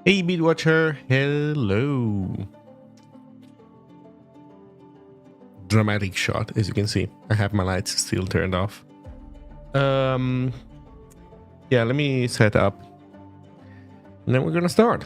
Hey, Beat Watcher, hello. Dramatic shot, as you can see. I have my lights still turned off. Yeah, let me set up. And then we're gonna start.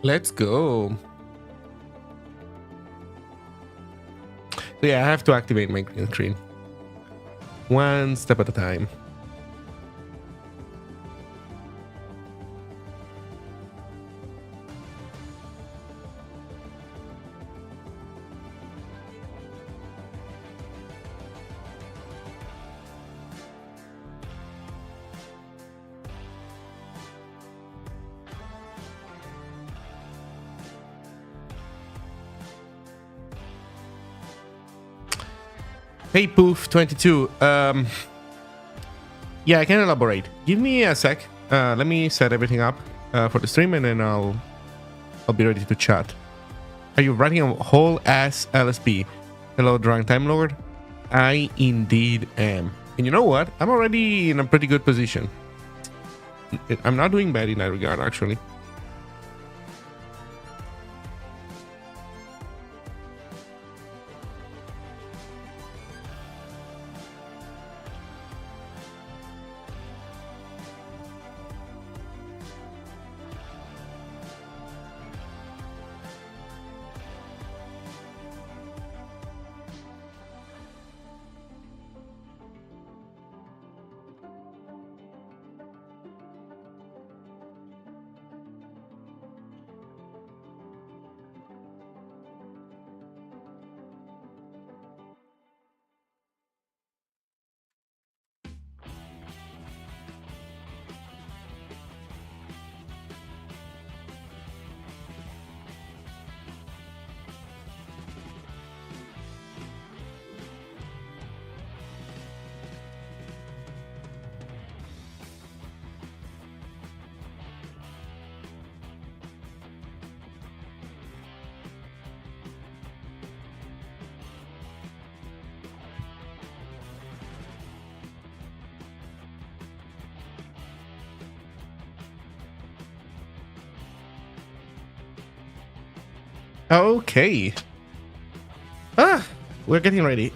Let's go. So yeah, I have to activate my green screen. One step at a time. Hey, Poof22. Yeah, I can elaborate. Give me a sec. Let me set everything up for the stream, and then I'll be ready to chat. Are you writing a whole ass LSP? Hello, Drunk Time Lord. I indeed am. And you know what? I'm already in a pretty good position. I'm not doing bad in that regard, actually. Okay. We're getting ready.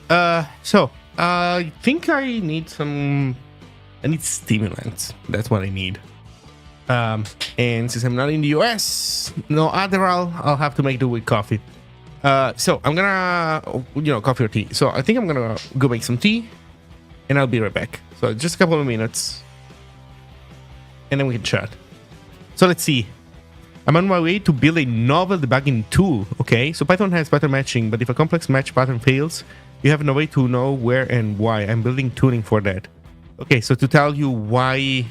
So I think I need stimulants. That's what I need. And since I'm not in the US, no Adderall, I'll have to make do with coffee. So I'm gonna, coffee or tea. So I think I'm gonna go make some tea, and I'll be right back. So just a couple of minutes, and then we can chat. So let's see. I'm on my way to build a novel debugging tool. Okay, so Python has pattern matching, but if a complex match pattern fails, you have no way to know where and why. I'm building tooling for that. Okay, so to tell you why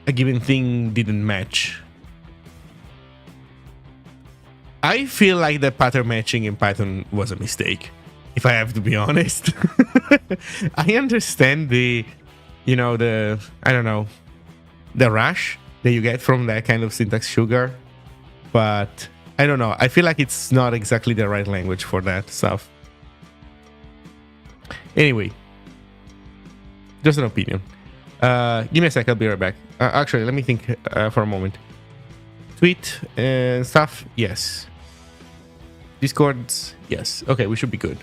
a given thing didn't match. I feel like the pattern matching in Python was a mistake, if I have to be honest. I understand the, I don't know, the rush that you get from that kind of syntax sugar, but I don't know. I feel like it's not exactly the right language for that stuff. Anyway, just an opinion. Give me a sec, I'll be right back. Actually, let me think for a moment. Tweet and stuff, yes. Discords, yes. Okay, we should be good.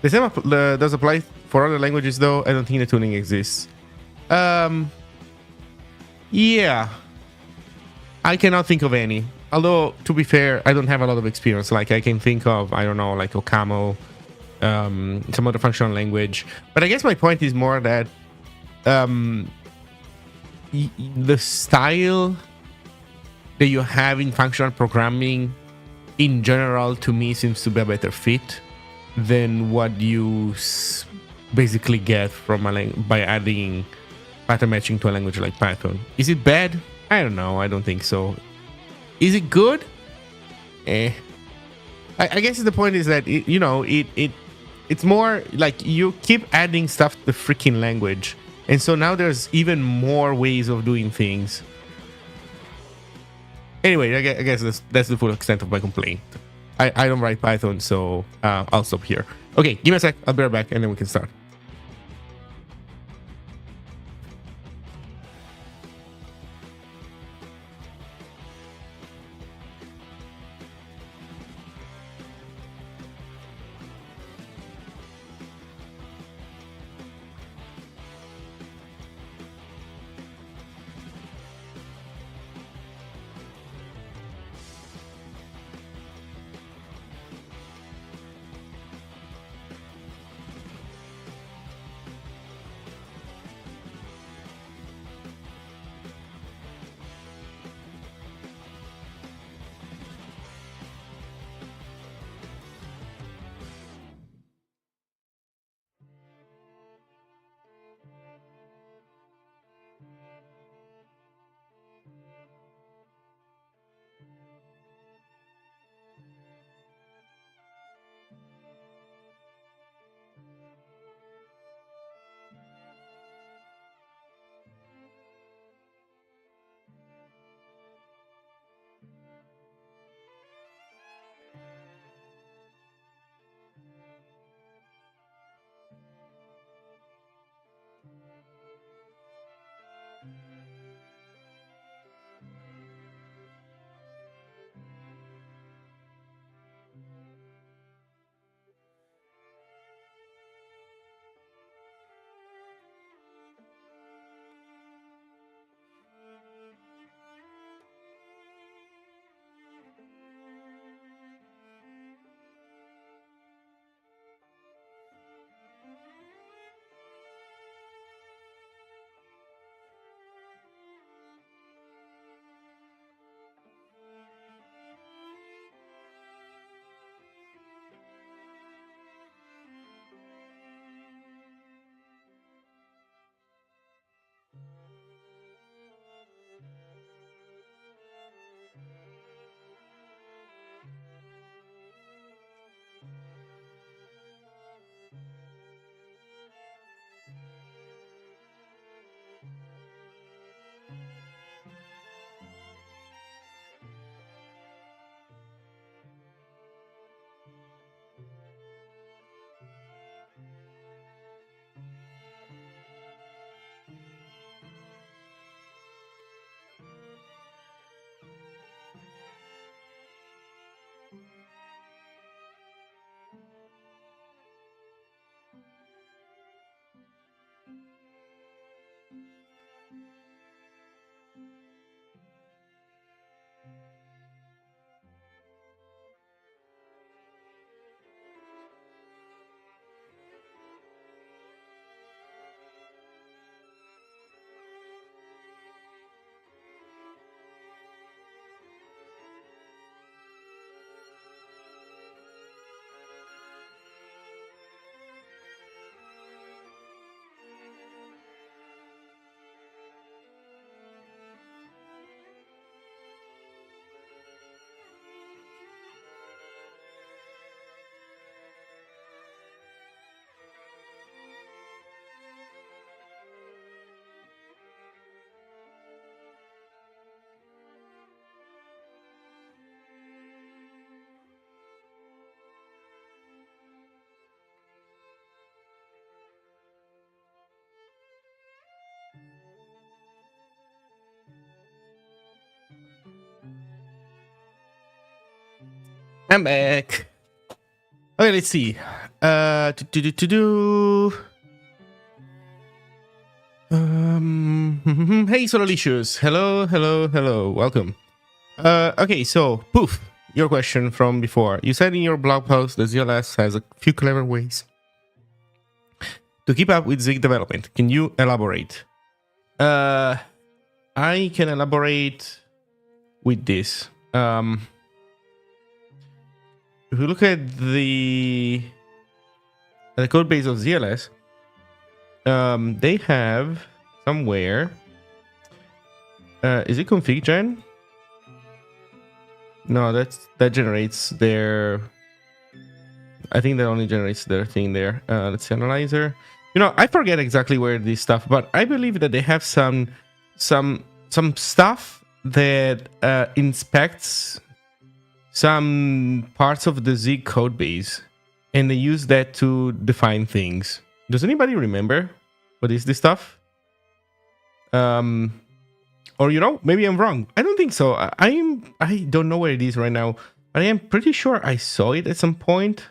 The same does apply for other languages, though. I don't think the tuning exists. Yeah. I cannot think of any. Although, to be fair, I don't have a lot of experience. Like, I can think of, I don't know, like OCaml, some other functional language. But I guess my point is more that the style that you have in functional programming in general, to me, seems to be a better fit than what you basically get from by adding pattern matching to a language like Python. Is it bad? I don't know. I don't think so. Is it good? I guess the point is that it's more like you keep adding stuff to the freaking language, and so now there's even more ways of doing things. Anyway, I guess that's the full extent of my complaint. I don't write Python, so I'll stop here. Okay, give me a sec. I'll be right back, and then we can start. I'm back. Okay, let's see. Hey, Solalicious. Hello. Welcome. Okay, so, poof, your question from before. You said in your blog post that ZLS has a few clever ways to keep up with Zig development. Can you elaborate? I can elaborate with this. If you look at the code base of ZLS, they have somewhere. Is it config gen? No, that generates their. I think that only generates their thing there. Let's see, analyzer. You know, I forget exactly where this stuff, but I believe that they have some stuff that inspects some parts of the Zig code base, and they use that to define things. Does anybody remember what is this stuff? Or you know, maybe I'm wrong. I don't think so. I don't know where it is right now, but I am pretty sure I saw it at some point.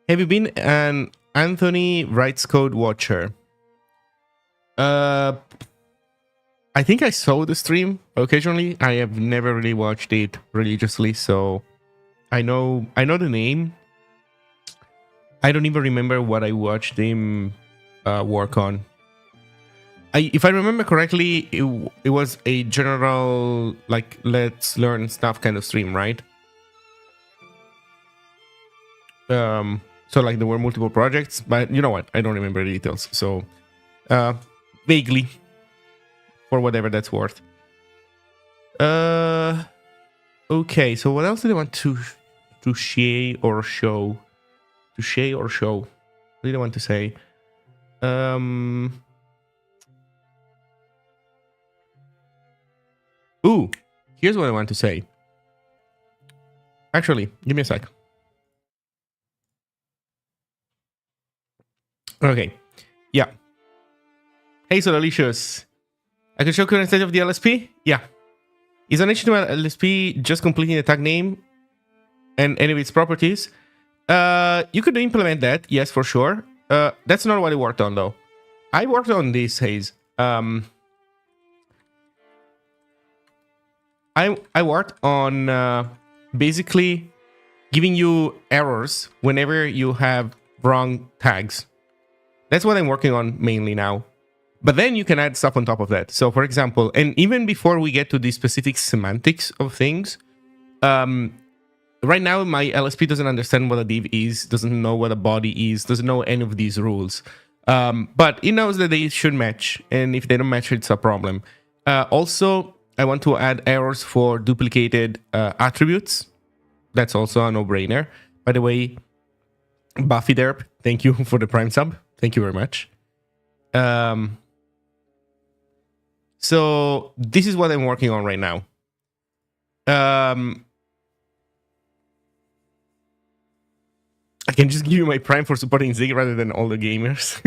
Have you been an Anthony Writes Code watcher? I think I saw the stream occasionally. I have never really watched it religiously, so I know the name. I don't even remember what I watched him work on. If I remember correctly, it was a general, like, let's learn stuff kind of stream, right? So like there were multiple projects, but you know what? I don't remember the details. So vaguely, for whatever that's worth. Okay, so what else did I want to share or show? To share or show? What did I want to say? Ooh, here's what I want to say. Actually, give me a sec. Okay, yeah. Hey, Solalicious. I can show current state of the LSP? Yeah. Is an HTML LSP just completing the tag name and any of its properties? You could implement that, yes, for sure. That's not what I worked on, though. I worked on this, Hayes. I worked on basically giving you errors whenever you have wrong tags. That's what I'm working on mainly now. But then you can add stuff on top of that. So, for example, and even before we get to the specific semantics of things, right now my LSP doesn't understand what a div is, doesn't know what a body is, doesn't know any of these rules. But it knows that they should match, and if they don't match, it's a problem. Also, I want to add errors for duplicated attributes. That's also a no-brainer. By the way, Buffy Derp, thank you for the Prime sub. Thank you very much. So this is what I'm working on right now. I can just give you my Prime for supporting Zig rather than all the gamers.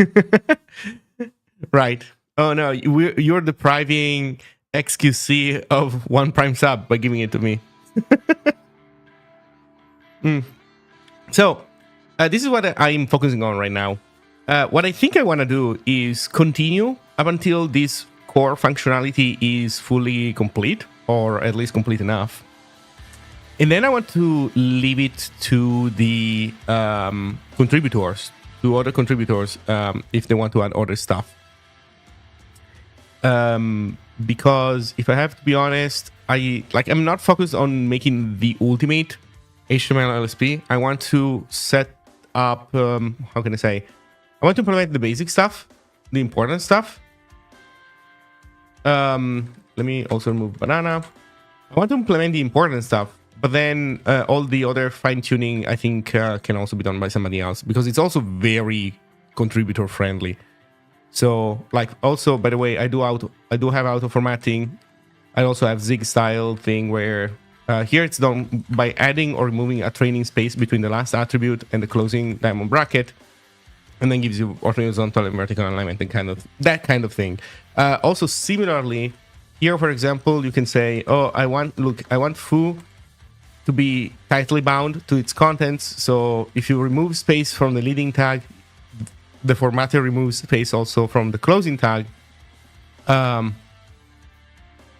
Right. Oh no, you're depriving XQC of one Prime sub by giving it to me. So this is what I'm focusing on right now. What I think I want to do is continue up until this core functionality is fully complete, or at least complete enough. And then I want to leave it to the contributors, to other contributors, if they want to add other stuff. Because if I have to be honest, I'm not focused on making the ultimate HTML LSP. I want to set up, how can I say? I want to implement the basic stuff, the important stuff. Let me also remove banana. I want to implement the important stuff, but then all the other fine-tuning, I think, can also be done by somebody else, because it's also very contributor friendly. So like, also, by the way, I do have auto formatting. I also have zig style thing where here it's done by adding or removing a training space between the last attribute and the closing diamond bracket, and then gives you horizontal and vertical alignment and that kind of thing. Also, similarly, here, for example, you can say, oh, I want foo to be tightly bound to its contents. So if you remove space from the leading tag, the formatter removes space also from the closing tag. And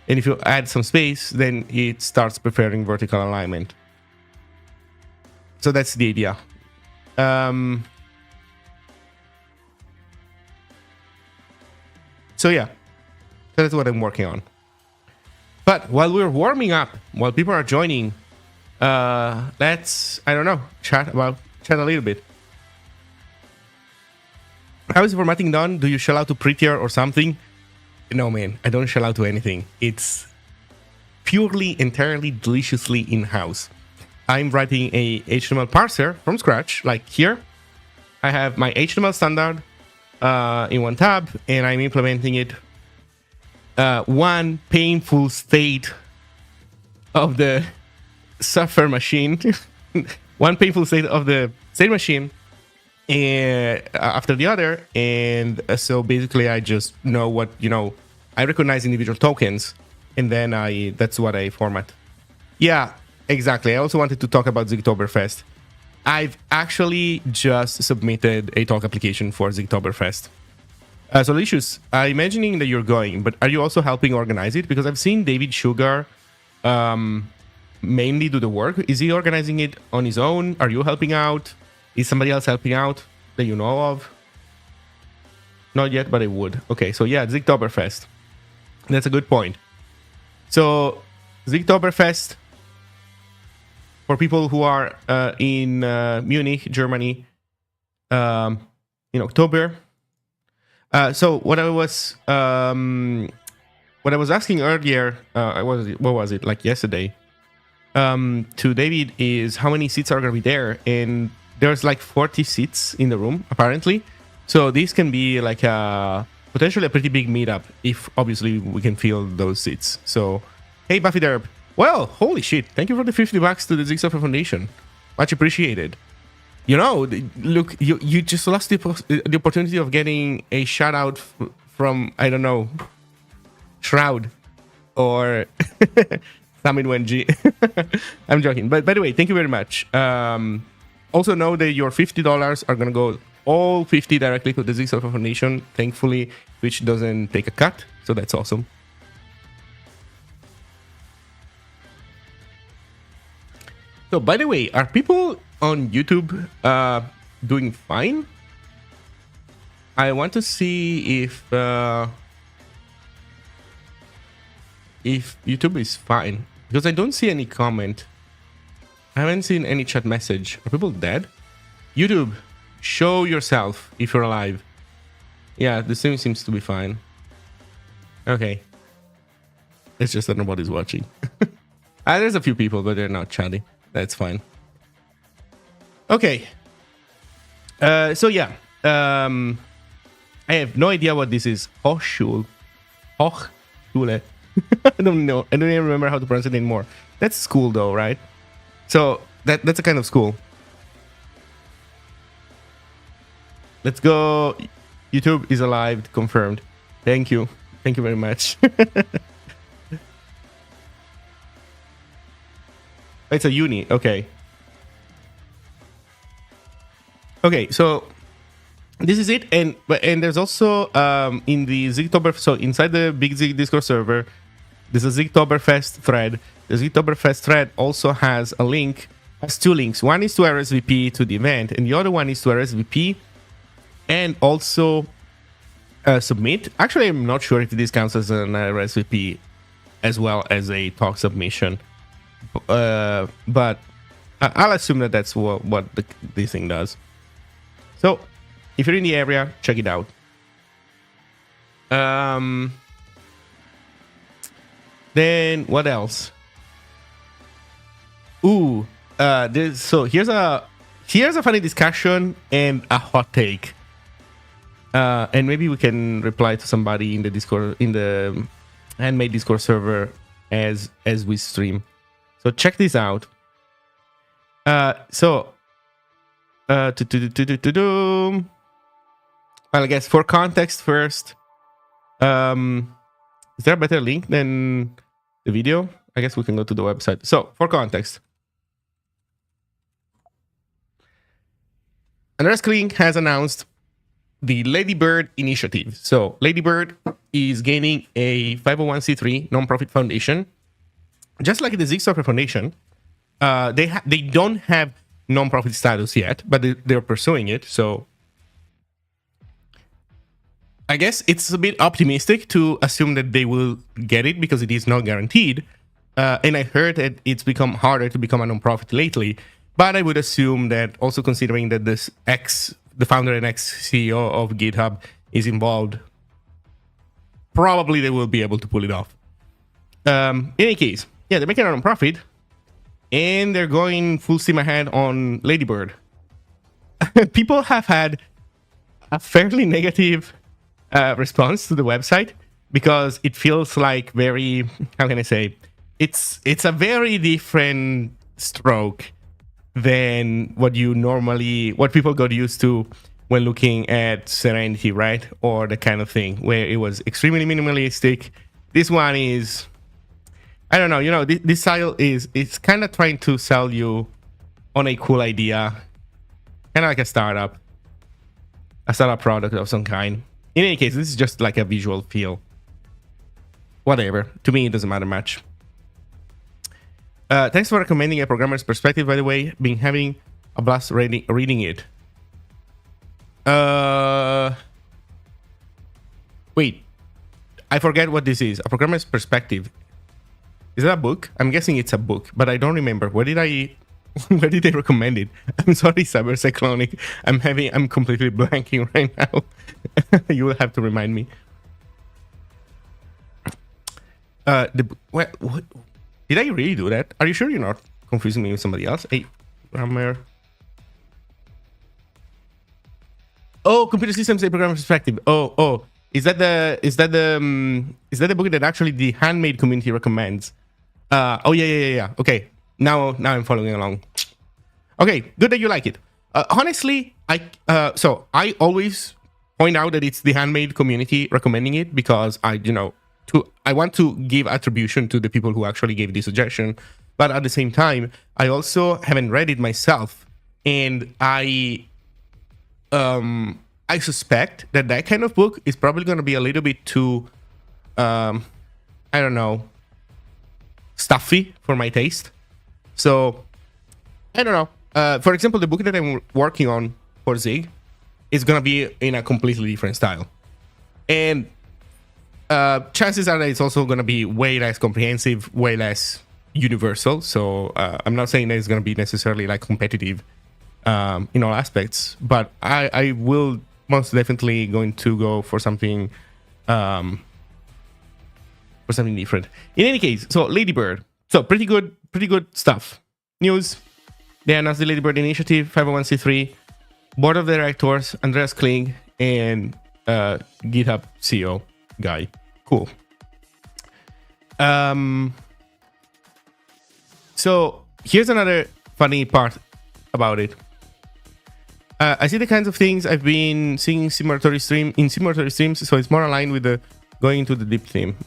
if you add some space, then it starts preferring vertical alignment. So that's the idea. So yeah, that's what I'm working on. But while we're warming up, while people are joining, let's, I don't know, chat a little bit. How is the formatting done? Do you shell out to Prettier or something? No, man, I don't shell out to anything. It's purely, entirely, deliciously in-house. I'm writing a HTML parser from scratch. Like here, I have my HTML standard in one tab, and I'm implementing it. One painful state of the suffer machine, one painful state of the state machine after the other. And so basically I just know what, I recognize individual tokens, and then that's what I format. Yeah, exactly. I also wanted to talk about Zigtoberfest. I've actually just submitted a talk application for Zigtoberfest. So Lucius, I'm imagining that you're going, but are you also helping organize it? Because I've seen David Sugar mainly do the work. Is he organizing it on his own? Are you helping out? Is somebody else helping out that you know of? Not yet, but I would. Okay, so yeah, Zigtoberfest. That's a good point. So Zigtoberfest, for people who are in Munich, Germany, in October. So what I was asking earlier, what was it, like yesterday, to David, is how many seats are going to be there, and there's like 40 seats in the room apparently. So this can be like potentially a pretty big meetup if obviously we can fill those seats. So hey, Buffy Derb, well, holy shit! Thank you for the $50 to the Zig Software Foundation, much appreciated. Look, you just lost the opportunity of getting a shout out from, I don't know, Shroud or Samin Wenji. I'm joking. But by the way, thank you very much. Also know that your $50 are going to go all 50 directly to the Zig Software Foundation. Thankfully, Twitch doesn't take a cut. So that's awesome. So by the way, are people on YouTube doing fine? I want to see if YouTube is fine, because I don't see any comment. I haven't seen any chat message. Are people dead? YouTube, show yourself if you're alive. Yeah, the stream seems to be fine. Okay. It's just that nobody's watching. There's a few people, but they're not chatting. That's fine. Okay. So yeah. I have no idea what this is. Hochschule. Hochschule. I don't know. I don't even remember how to pronounce it anymore. That's school though, right? So that's a kind of school. Let's go. YouTube is alive, confirmed. Thank you. Thank you very much. It's a uni. Okay. Okay, so this is it, and there's also in the Zigtober, so inside the Big Zig Discord server, there's a Zigtoberfest thread. The Zigtoberfest thread also has a link, has two links. One is to RSVP to the event, and the other one is to RSVP and also submit. Actually, I'm not sure if this counts as an RSVP as well as a talk submission, but I'll assume that that's what this thing does. So, if you're in the area, check it out. Then what else? Ooh, so here's a funny discussion and a hot take. And maybe we can reply to somebody in the Discord, in the handmade Discord server as we stream. So check this out. Well, I guess for context first, is there a better link than the video? I guess we can go to the website. So for context, Andreas Kling has announced the Ladybird initiative. So Ladybird is gaining a 501c3 nonprofit foundation, just like the Zigsoftware Foundation. They don't have nonprofit status yet, but they're pursuing it. So I guess it's a bit optimistic to assume that they will get it because it is not guaranteed. And I heard that it's become harder to become a nonprofit lately. But I would assume that also considering that the founder and ex-CEO of GitHub is involved, probably they will be able to pull it off. In any case, yeah, they're making a nonprofit, and they're going full steam ahead on Ladybird. People have had a fairly negative response to the website because it feels like very, how can I say, it's a very different stroke than what people got used to when looking at Serenity, right? Or the kind of thing where it was extremely minimalistic. This one is, I don't know, this style it's kind of trying to sell you on a cool idea, kind of like a startup product of some kind. In any case, this is just like a visual feel. Whatever. To me, it doesn't matter much. Thanks for recommending A Programmer's Perspective, by the way. Been having a blast reading it. Wait. I forget what this is. A Programmer's Perspective. Is that a book? I'm guessing it's a book, but I don't remember. Where did they recommend it? I'm sorry, Cybercyclonic. I'm completely blanking right now. You will have to remind me. What? Did I really do that? Are you sure you're not confusing me with somebody else? Hey, Rammer. Oh, Computer Systems, A Programmer's Perspective. Oh. Is that the book that actually the handmade community recommends? Oh yeah. Okay. Now I'm following along. Okay, good that you like it. Honestly, I always point out that it's the handmade community recommending it because I want to give attribution to the people who actually gave the suggestion, but at the same time, I also haven't read it myself, and I suspect that kind of book is probably going to be a little bit too, I don't know, stuffy for my taste. So I don't know. For example, the book that I'm working on for Zig is going to be in a completely different style, and chances are that it's also going to be way less comprehensive, way less universal. So I'm not saying that it's going to be necessarily like competitive in all aspects, but I will most definitely going to go for something different. In any case, so Ladybird. So pretty good stuff. News. They announced the Ladybird initiative, 501c3, board of directors, Andreas Kling, and GitHub CEO guy. Cool. So here's another funny part about it. I see the kinds of things I've been seeing in simulatory streams, so it's more aligned with the going into the deep theme.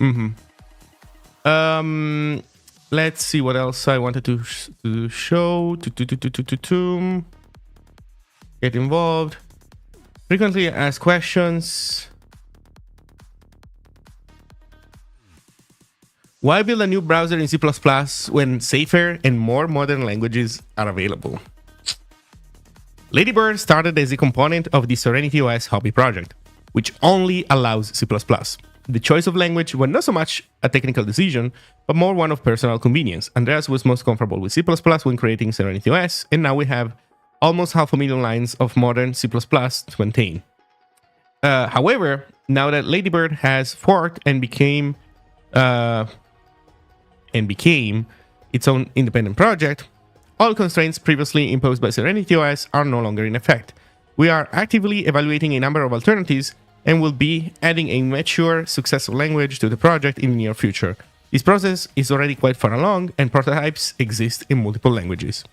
Let's see what else I wanted to show. Get involved. Frequently asked questions. Why build a new browser in C++ when safer and more modern languages are available? Ladybird started as a component of the Serenity OS hobby project, which only allows C++. The choice of language was not so much a technical decision, but more one of personal convenience. Andreas was most comfortable with C++ when creating Serenity OS, and now we have almost 500,000 lines of modern C++ to maintain. However, now that Ladybird has forked and became its own independent project, all constraints previously imposed by Serenity OS are no longer in effect. We are actively evaluating a number of alternatives and will be adding a mature, successful language to the project in the near future. This process is already quite far along, and prototypes exist in multiple languages.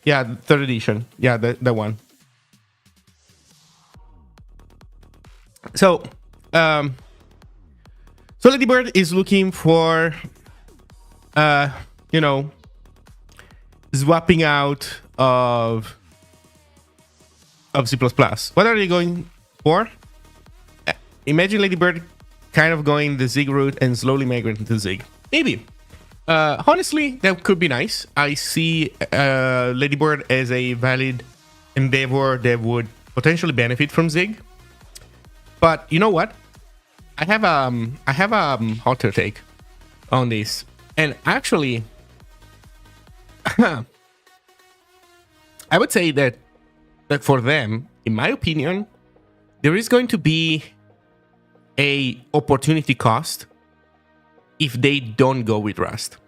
Yeah, third edition. Yeah, that one. So, Ladybird is looking for, swapping out of C++. What are they going for? Imagine Ladybird kind of going the Zig route and slowly migrating to Zig. Maybe. Honestly, that could be nice. I see Ladybird as a valid endeavor that would potentially benefit from Zig. But you know what? I have a hotter take on this, and actually, I would say that for them, in my opinion, there is going to be a opportunity cost if they don't go with Rust.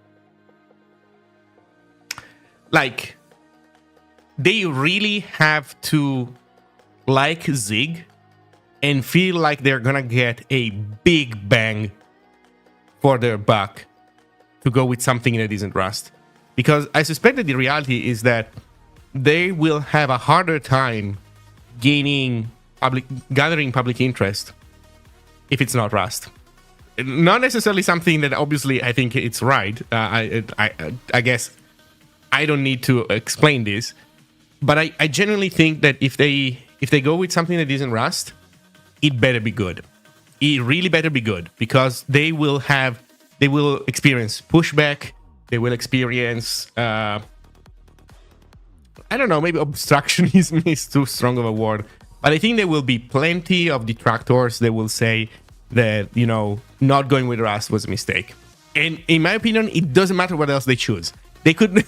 Like, they really have to like Zig and feel like they're gonna get a big bang for their buck to go with something that isn't Rust. Because I suspect that the reality is that they will have a harder time gathering public interest if it's not Rust. Not necessarily something that obviously I think it's right. I guess I don't need to explain this, but I genuinely think that if they go with something that isn't Rust, it better be good. It really better be good, because they will experience pushback. They will experience, I don't know, maybe obstructionism is too strong of a word, but I think there will be plenty of detractors that will say that, not going with Rust was a mistake. And in my opinion, it doesn't matter what else they choose. They could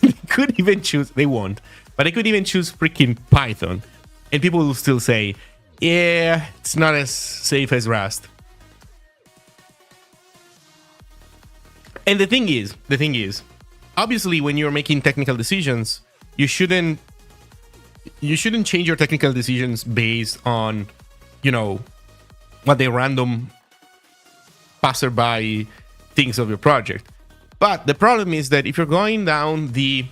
even choose, they won't, but they could even choose freaking Python, and people will still say, yeah, it's not as safe as Rust. And the thing is, obviously, when you're making technical decisions, you shouldn't change your technical decisions based on, what the random passerby thinks of your project. But the problem is that if you're going down the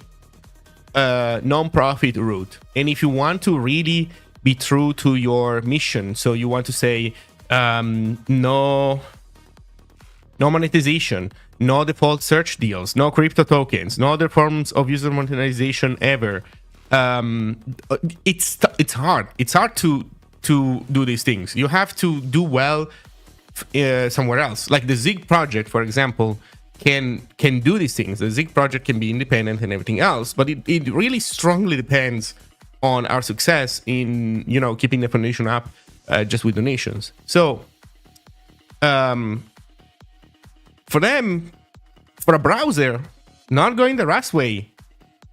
non-profit route, and if you want to really be true to your mission, so you want to say no monetization, no default search deals, no crypto tokens, no other forms of user monetization ever. It's hard. It's hard to do these things. You have to do well somewhere else. Like the Zig project, for example, can do these things. The Zig project can be independent and everything else, but it really strongly depends on our success in keeping the foundation up just with donations. So for them, for a browser, not going the Rust way,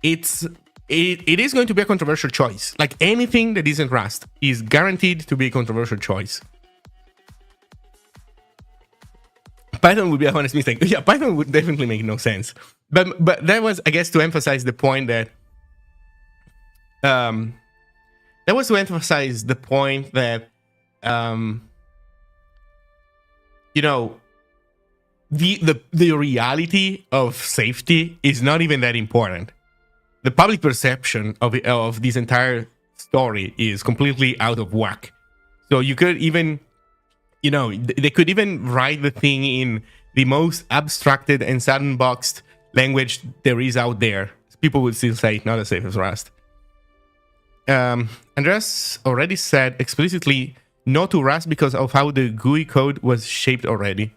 it is going to be a controversial choice. Like anything that isn't Rust is guaranteed to be a controversial choice. Python would be a honest mistake. Yeah, Python would definitely make no sense. But that was, I guess, to emphasize the point that the reality of safety is not even that important. The public perception of this entire story is completely out of whack. So you could even, they could even write the thing in the most abstracted and sandboxed language there is out there. People would still say not as safe as Rust. Andreas already said explicitly no to Rust because of how the GUI code was shaped already.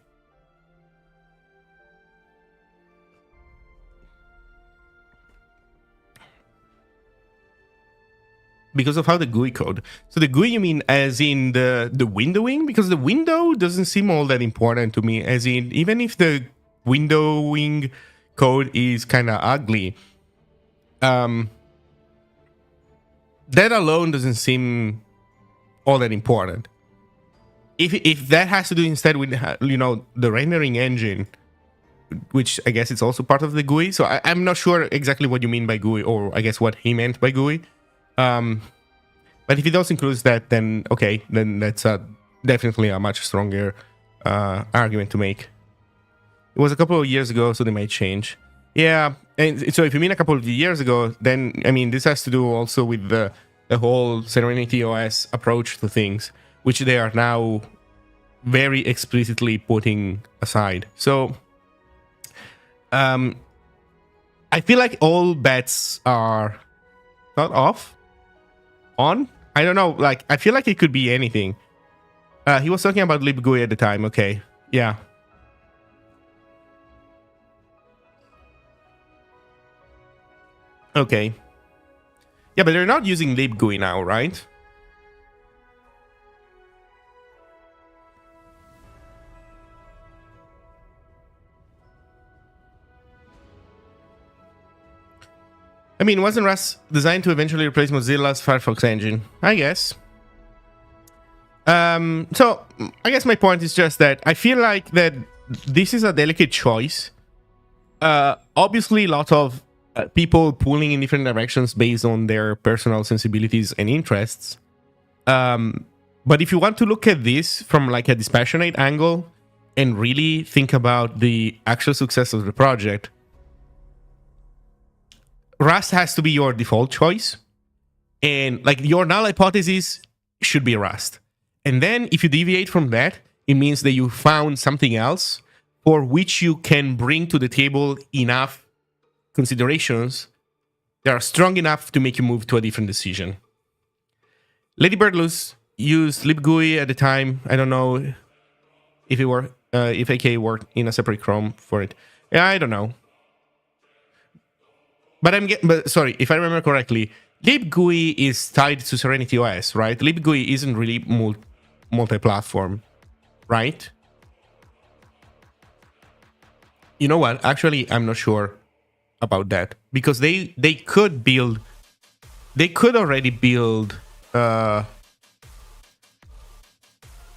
Because of how the GUI code. So the GUI, you mean as in the windowing? Because the window doesn't seem all that important to me. As in, even if the windowing code is kind of ugly, that alone doesn't seem all that important. If that has to do instead with the rendering engine, which I guess it's also part of the GUI. So I'm not sure exactly what you mean by GUI, or I guess what he meant by GUI. But if it also includes that, then okay, then that's definitely a much stronger argument to make. It was a couple of years ago, so they might change. Yeah, and so if you mean a couple of years ago, then I mean this has to do also with the whole Serenity OS approach to things, which they are now very explicitly putting aside. So I feel like all bets are not off, on. I don't know. Like I feel like it could be anything. He was talking about libgui at the time. Okay, yeah. Okay. Yeah, but they're not using libgui now, right? I mean, wasn't Rust designed to eventually replace Mozilla's Firefox engine? I guess. So I guess my point is just that I feel like that this is a delicate choice. Obviously, a lot of people pulling in different directions based on their personal sensibilities and interests. But if you want to look at this from like a dispassionate angle and really think about the actual success of the project, Rust has to be your default choice. And like your null hypothesis should be Rust. And then if you deviate from that, it means that you found something else for which you can bring to the table enough considerations that are strong enough to make you move to a different decision. Ladybird used libgui at the time. I don't know if it were if AK worked in a separate Chrome for it. Yeah, I don't know. But sorry, if I remember correctly, libgui is tied to Serenity OS, right? Libgui isn't really multi-platform, right? You know what? Actually, I'm not sure about that because they could already build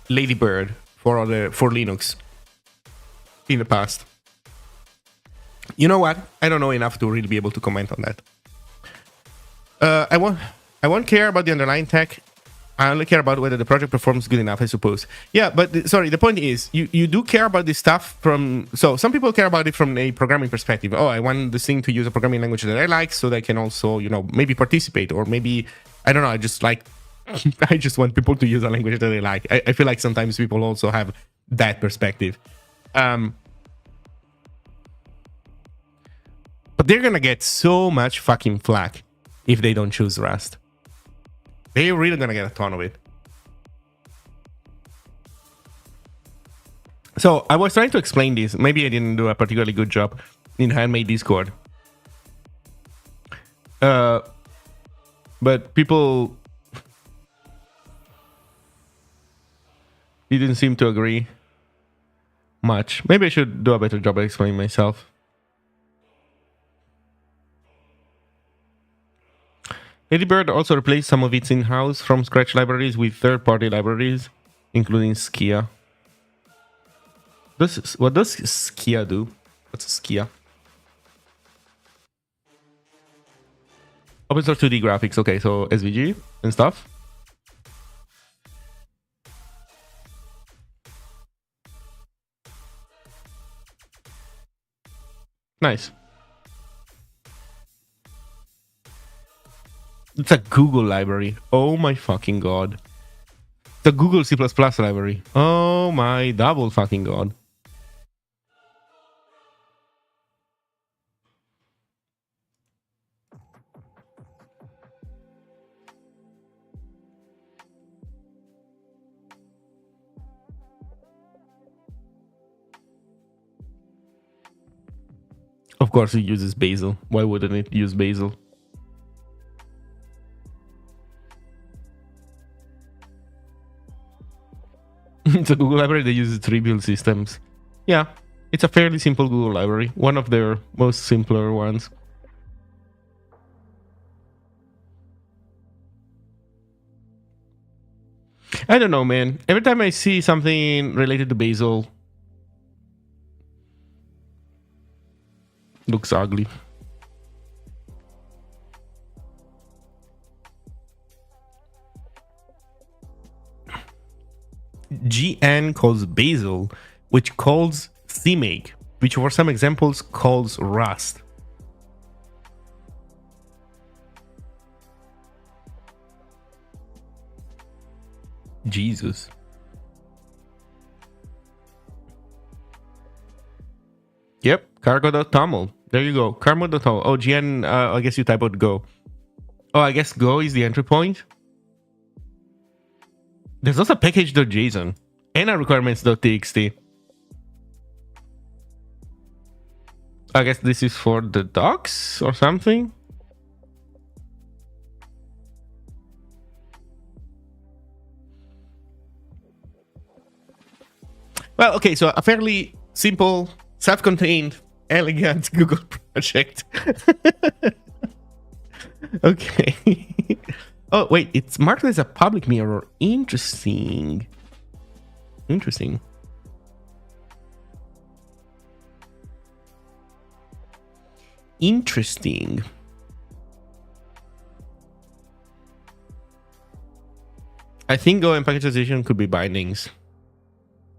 Ladybird for Linux in the past. You know what? I don't know enough to really be able to comment on that. I won't care about the underlying tech. I only care about whether the project performs good enough, I suppose. Yeah, but sorry, the point is, you do care about this stuff from... So some people care about it from a programming perspective. Oh, I want this thing to use a programming language that I like so that I can also, you know, maybe participate. Or maybe, I don't know, I just like... I just want people to use a language that they like. I feel like sometimes people also have that perspective. But they're gonna get so much fucking flack if they don't choose Rust. They're really gonna get a ton of it. So I was trying to explain this. Maybe I didn't do a particularly good job in Handmade Discord. But people didn't seem to agree much. Maybe I should do a better job at explaining myself. Ladybird also replaced some of its in-house from scratch libraries with third-party libraries, including Skia. What does Skia do? What's Skia? Open source 2D graphics. Okay, so SVG and stuff. Nice. It's a Google library. Oh my fucking god. It's a Google C++ library. Oh my double fucking god. Of course it uses Bazel. Why wouldn't it use Bazel? It's a Google library that uses 3 build systems. Yeah, it's a fairly simple Google library. One of their most simpler ones. I don't know, man. Every time I see something related to Bazel, Looks ugly. GN calls basil, which calls CMake, which for some examples calls Rust. Jesus. Yep, cargo.toml. There you go. Cargo.toml. Oh, GN, I guess you type out Go. Oh, I guess Go is the entry point. There's also package.json and a requirements.txt. I guess this is for the docs or something. Well, okay, so a fairly simple, self-contained, elegant Google project. Okay. Oh, wait, it's marked as a public mirror. Interesting. Interesting. Interesting. I think Go and packagization could be bindings.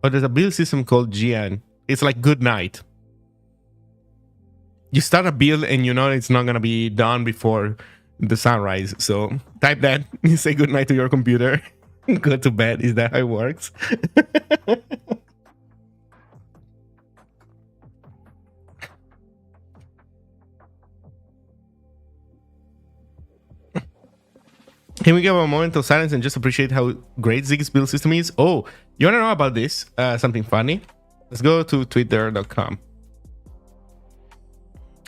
But there's a build system called GN. It's like good night. You start a build and you know it's not going to be done before the sunrise. So type that, you say good night to your computer, go to bed. Is that how it works? Can we give a moment of silence and just appreciate how great Zig's build system is? Oh, you want to know about this? Something funny? Let's go to twitter.com.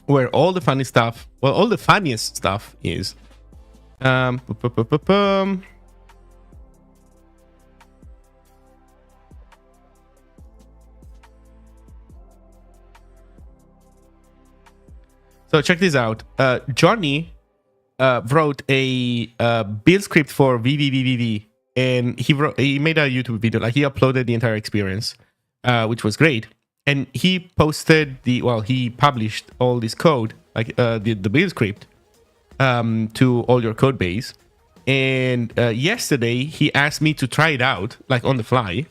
Where all the funny stuff, well, all the funniest stuff is. So check this out. Johnny wrote a build script for VVVVV, and he made a YouTube video. Like, he uploaded the entire experience, which was great. And he posted he published all this code, like the build script, to all your code base. And yesterday he asked me to try it out, like on the fly.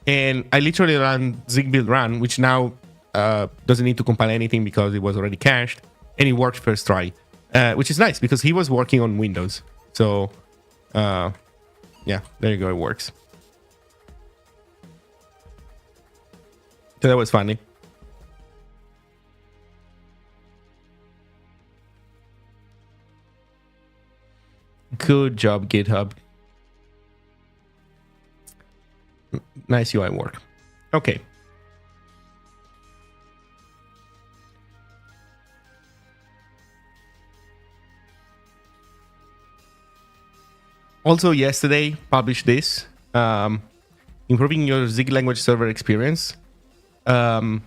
And I literally ran Zig build run, which now doesn't need to compile anything because it was already cached, and it worked first try, which is nice because he was working on Windows. So yeah, there you go, it works. So that was funny. Good job, GitHub. Nice UI work. Okay. Also yesterday, published this, improving your Zig language server experience. Primagen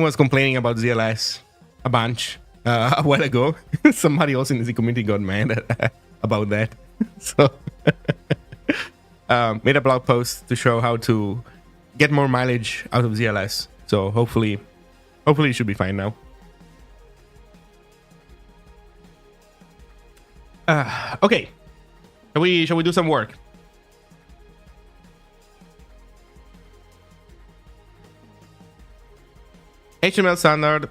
was complaining about ZLS a bunch a while ago. Somebody else in the Zig community got mad about that. So made a blog post to show how to get more mileage out of ZLS. So hopefully it should be fine now. Okay, shall we do some work? HTML standard.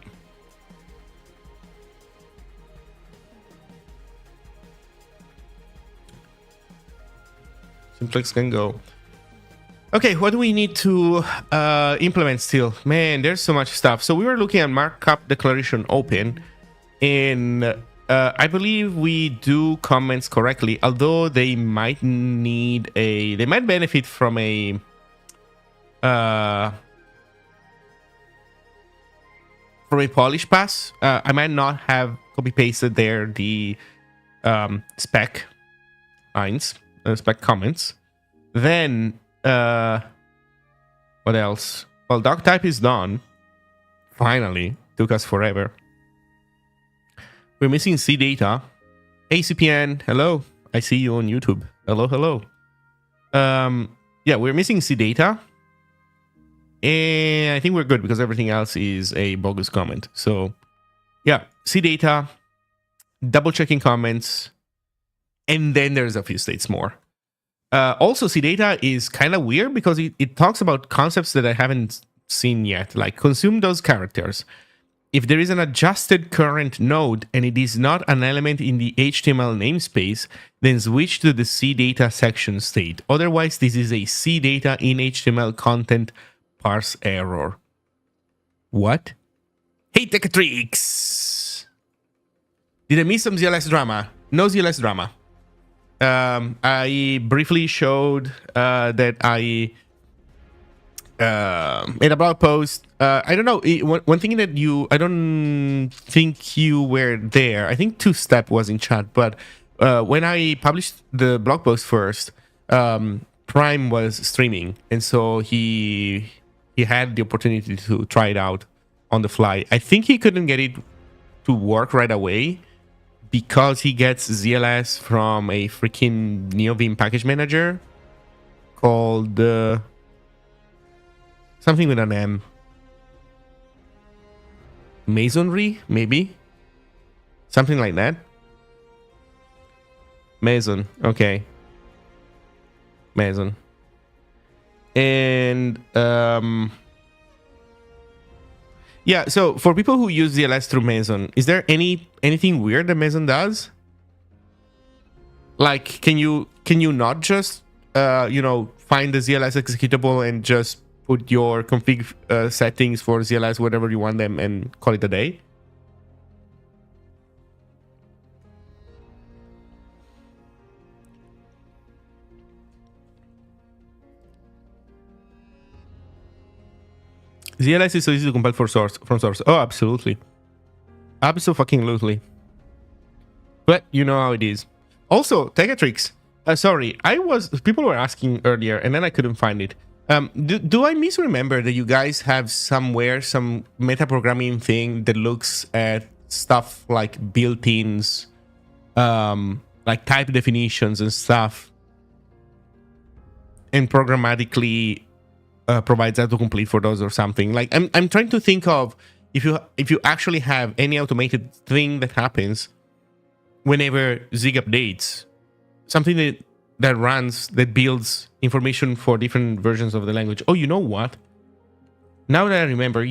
Simplex can go. Okay, what do we need to implement still? Man, there's so much stuff. So we were looking at markup declaration open, and I believe we do comments correctly, although they might benefit from a polish pass. I might not have copy pasted there the spec lines, spec comments. Then what else? Well, DocType is done. Finally, took us forever. We're missing C data. ACPN, hello. I see you on YouTube. Hello, hello. Yeah, we're missing C data. And I think we're good because everything else is a bogus comment. So yeah, C data, double checking comments, and then there's a few states more. Also, C data is kind of weird because it talks about concepts that I haven't seen yet, like consume those characters. If there is an adjusted current node and it is not an element in the HTML namespace, then switch to the C data section state. Otherwise, this is a C data in HTML content parse error. What? Hey, Techatrix! Did I miss some ZLS drama? No ZLS drama. I briefly showed that I made a blog post. I don't know. One thing that I don't think you were there. I think Two-Step was in chat, but when I published the blog post first, Prime was streaming, and so he had the opportunity to try it out on the fly. I think he couldn't get it to work right away because he gets ZLS from a freaking NeoVim package manager called something with an M. Masonry, maybe? Something like that. Mason, okay. Mason. And yeah, so for people who use ZLS through Mason, is there anything weird that Mason does? Like, can you not just find the ZLS executable and just put your config settings for ZLS whatever you want them and call it a day? ZLS is so easy to compile from source. Oh, absolutely. Absolutely. But you know how it is. Also, Techatrix. Sorry, people were asking earlier and then I couldn't find it. Do I misremember that you guys have somewhere some metaprogramming thing that looks at stuff like built-ins, like type definitions and stuff, and programmatically provides autocomplete for those or something? Like I'm trying to think of if you actually have any automated thing that happens whenever Zig updates, something that builds information for different versions of the language. Oh, you know what? Now that I remember,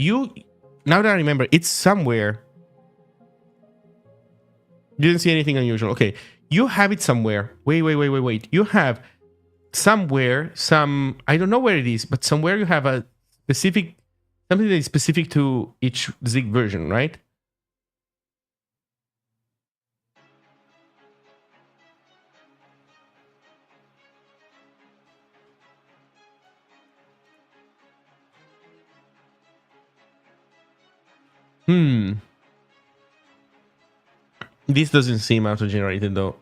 it's somewhere. Didn't see anything unusual. Okay, you have it somewhere. Wait. You have somewhere I don't know where it is, but somewhere you have a specific something that is specific to each Zig version, right? This doesn't seem auto-generated though.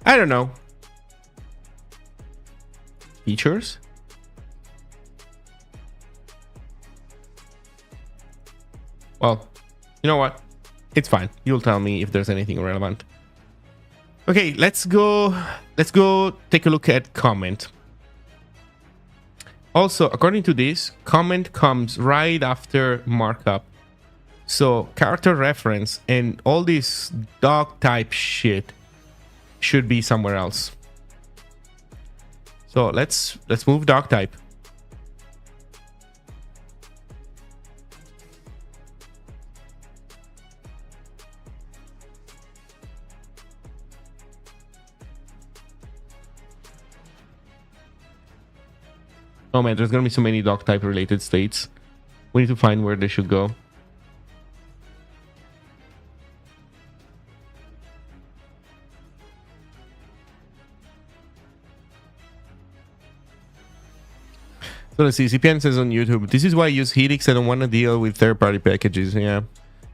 I don't know. Features? Well, you know what? It's fine. You'll tell me if there's anything relevant. Okay, let's go take a look at comment. Also, according to this, comment comes right after markup. So character reference and all this DocType shit should be somewhere else. So let's move DocType. Oh man, there's gonna be so many DocType related states. We need to find where they should go. So let's see, CPN says on YouTube, this is why I use Helix. I don't want to deal with third-party packages. Yeah.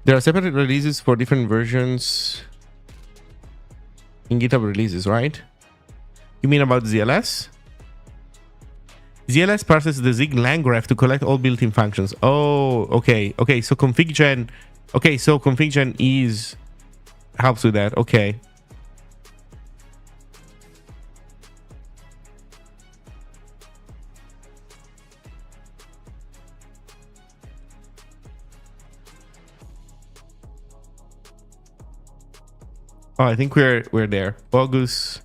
There are separate releases for different versions in GitHub releases, right? You mean about ZLS? ZLS parses the Zig langgraph to collect all built-in functions. Oh, okay. Okay, so config gen. Okay, so config gen is helps with that. Okay. Oh, I think we're there. Bogus.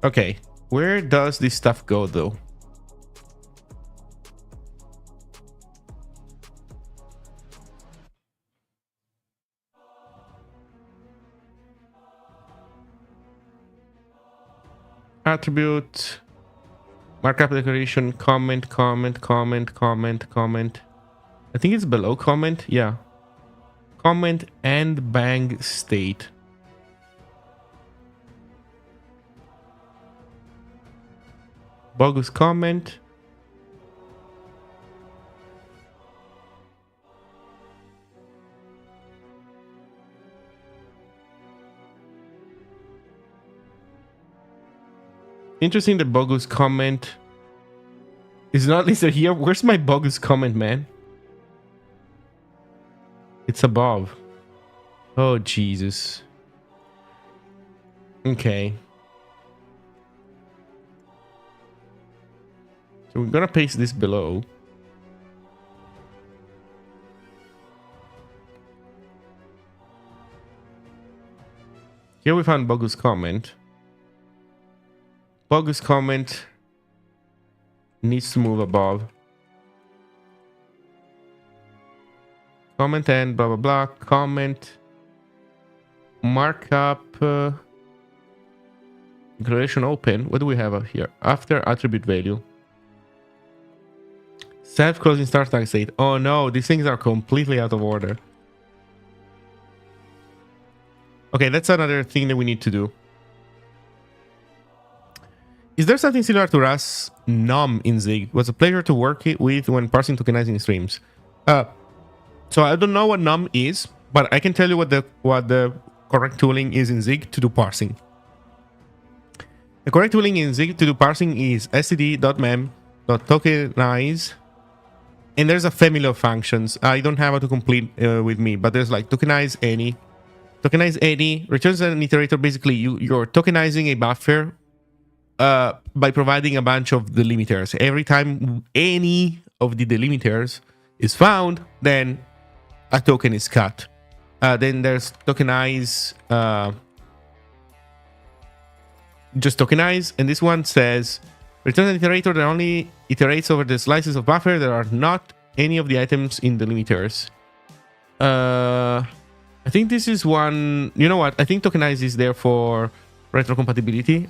Okay, where does this stuff go though? Attribute, markup declaration, comment. I think it's below comment. Yeah. Comment and bang state. Bogus comment. Interesting, the bogus comment is not listed here. Where's my bogus comment, man? It's above. Oh, Jesus. Okay. So we're gonna paste this below. Here we found bogus comment. Bogus comment needs to move above. Comment and blah blah blah. Comment. Markup. Declaration open. What do we have up here? After attribute value. Self closing start tag state. Oh no, these things are completely out of order. Okay, that's another thing that we need to do. Is there something similar to Rust num in Zig? It was a pleasure to work with when parsing tokenizing streams. So I don't know what num is, but I can tell you what the correct tooling is in Zig to do parsing. The correct tooling in Zig to do parsing is std.mem.tokenize, and there's a family of functions. I don't have it to complete with me, but there's like tokenize any. Tokenize any returns an iterator. Basically, you're tokenizing a buffer by providing a bunch of delimiters. Every time any of the delimiters is found, then a token is cut. Then there's tokenize, just tokenize, and this one says return an iterator that only iterates over the slices of buffer that are not any of the items in delimiters. I think this is one. You know what? I think tokenize is there for retrocompatibility.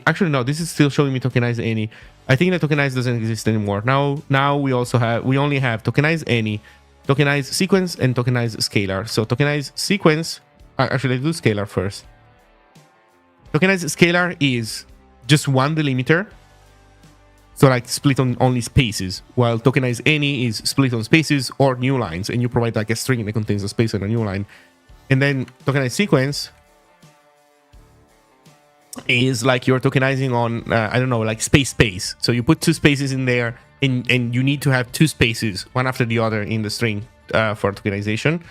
Actually no, this is still showing me tokenize any. I think that tokenize doesn't exist anymore. Now we only have tokenize any, tokenize sequence, and tokenize scalar. So tokenize sequence, actually let's do scalar first. Tokenize scalar is just one delimiter, so like split on only spaces, while tokenize any is split on spaces or new lines, and you provide like a string that contains a space and a new line. And then tokenize sequence is like you're tokenizing on I don't know, like space. So you put two spaces in there, and you need to have two spaces one after the other in the string for tokenization,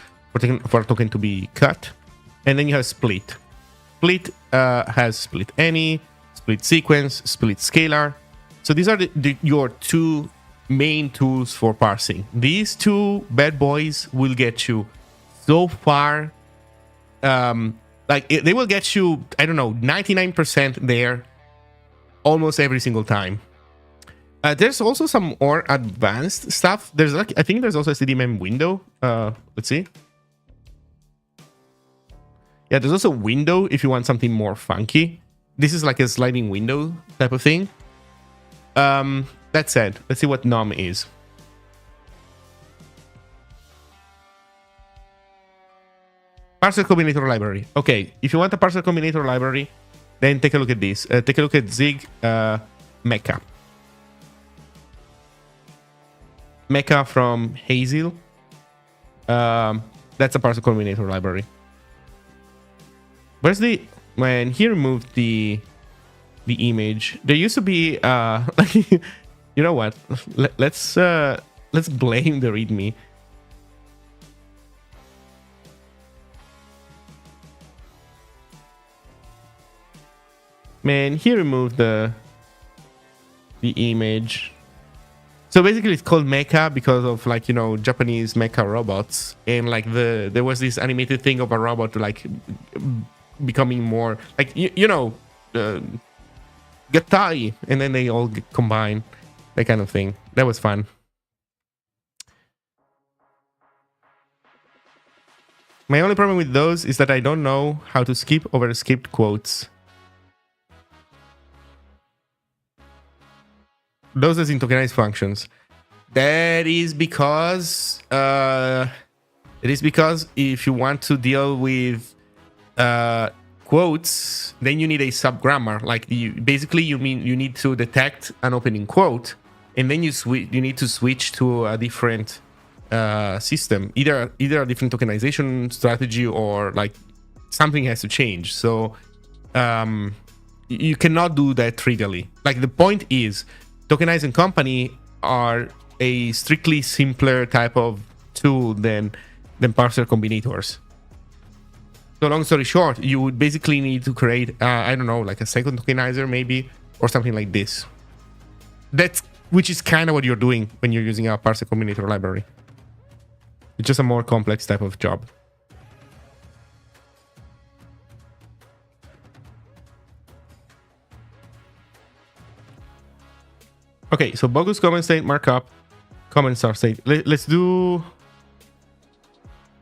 for a token to be cut. And then you have split. Split has split any, split sequence, split scalar. So these are your two main tools for parsing. These two bad boys will get you so far. Like they will get you, I don't know, 99% there almost every single time. There's also some more advanced stuff. There's like, I think there's also a CDMM window. Let's see. Yeah, there's also a window if you want something more funky. This is like a sliding window type of thing. That said, let's see what num is. Parser combinator library. Okay, if you want a parser combinator library, then take a look at this. Take a look at Zig Mecha. Mecha from Hazel. That's a parser combinator library. Where's the... When he removed the image, there used to be like, you know what? Let's blame the README. Man, he removed the image. So basically it's called mecha because of, like, you know, Japanese mecha robots, and like there was this animated thing of a robot like becoming more like you know, Gatai, and then they all combine, that kind of thing. That was fun. My only problem with those is that I don't know how to skip over skipped quotes. Those as in tokenized functions. That is because if you want to deal with quotes, then you need a subgrammar. Like you need to detect an opening quote, and then you need to switch to a different system, either a different tokenization strategy, or like something has to change. So you cannot do that trivially. Like the point is, Tokenize and Company are a strictly simpler type of tool than parser combinators. So long story short, you would basically need to create I don't know, like a second tokenizer maybe, or something like this. Which is kind of what you're doing when you're using a parser combinator library. It's just a more complex type of job. Okay, so bogus comment state markup, comment start state. Let's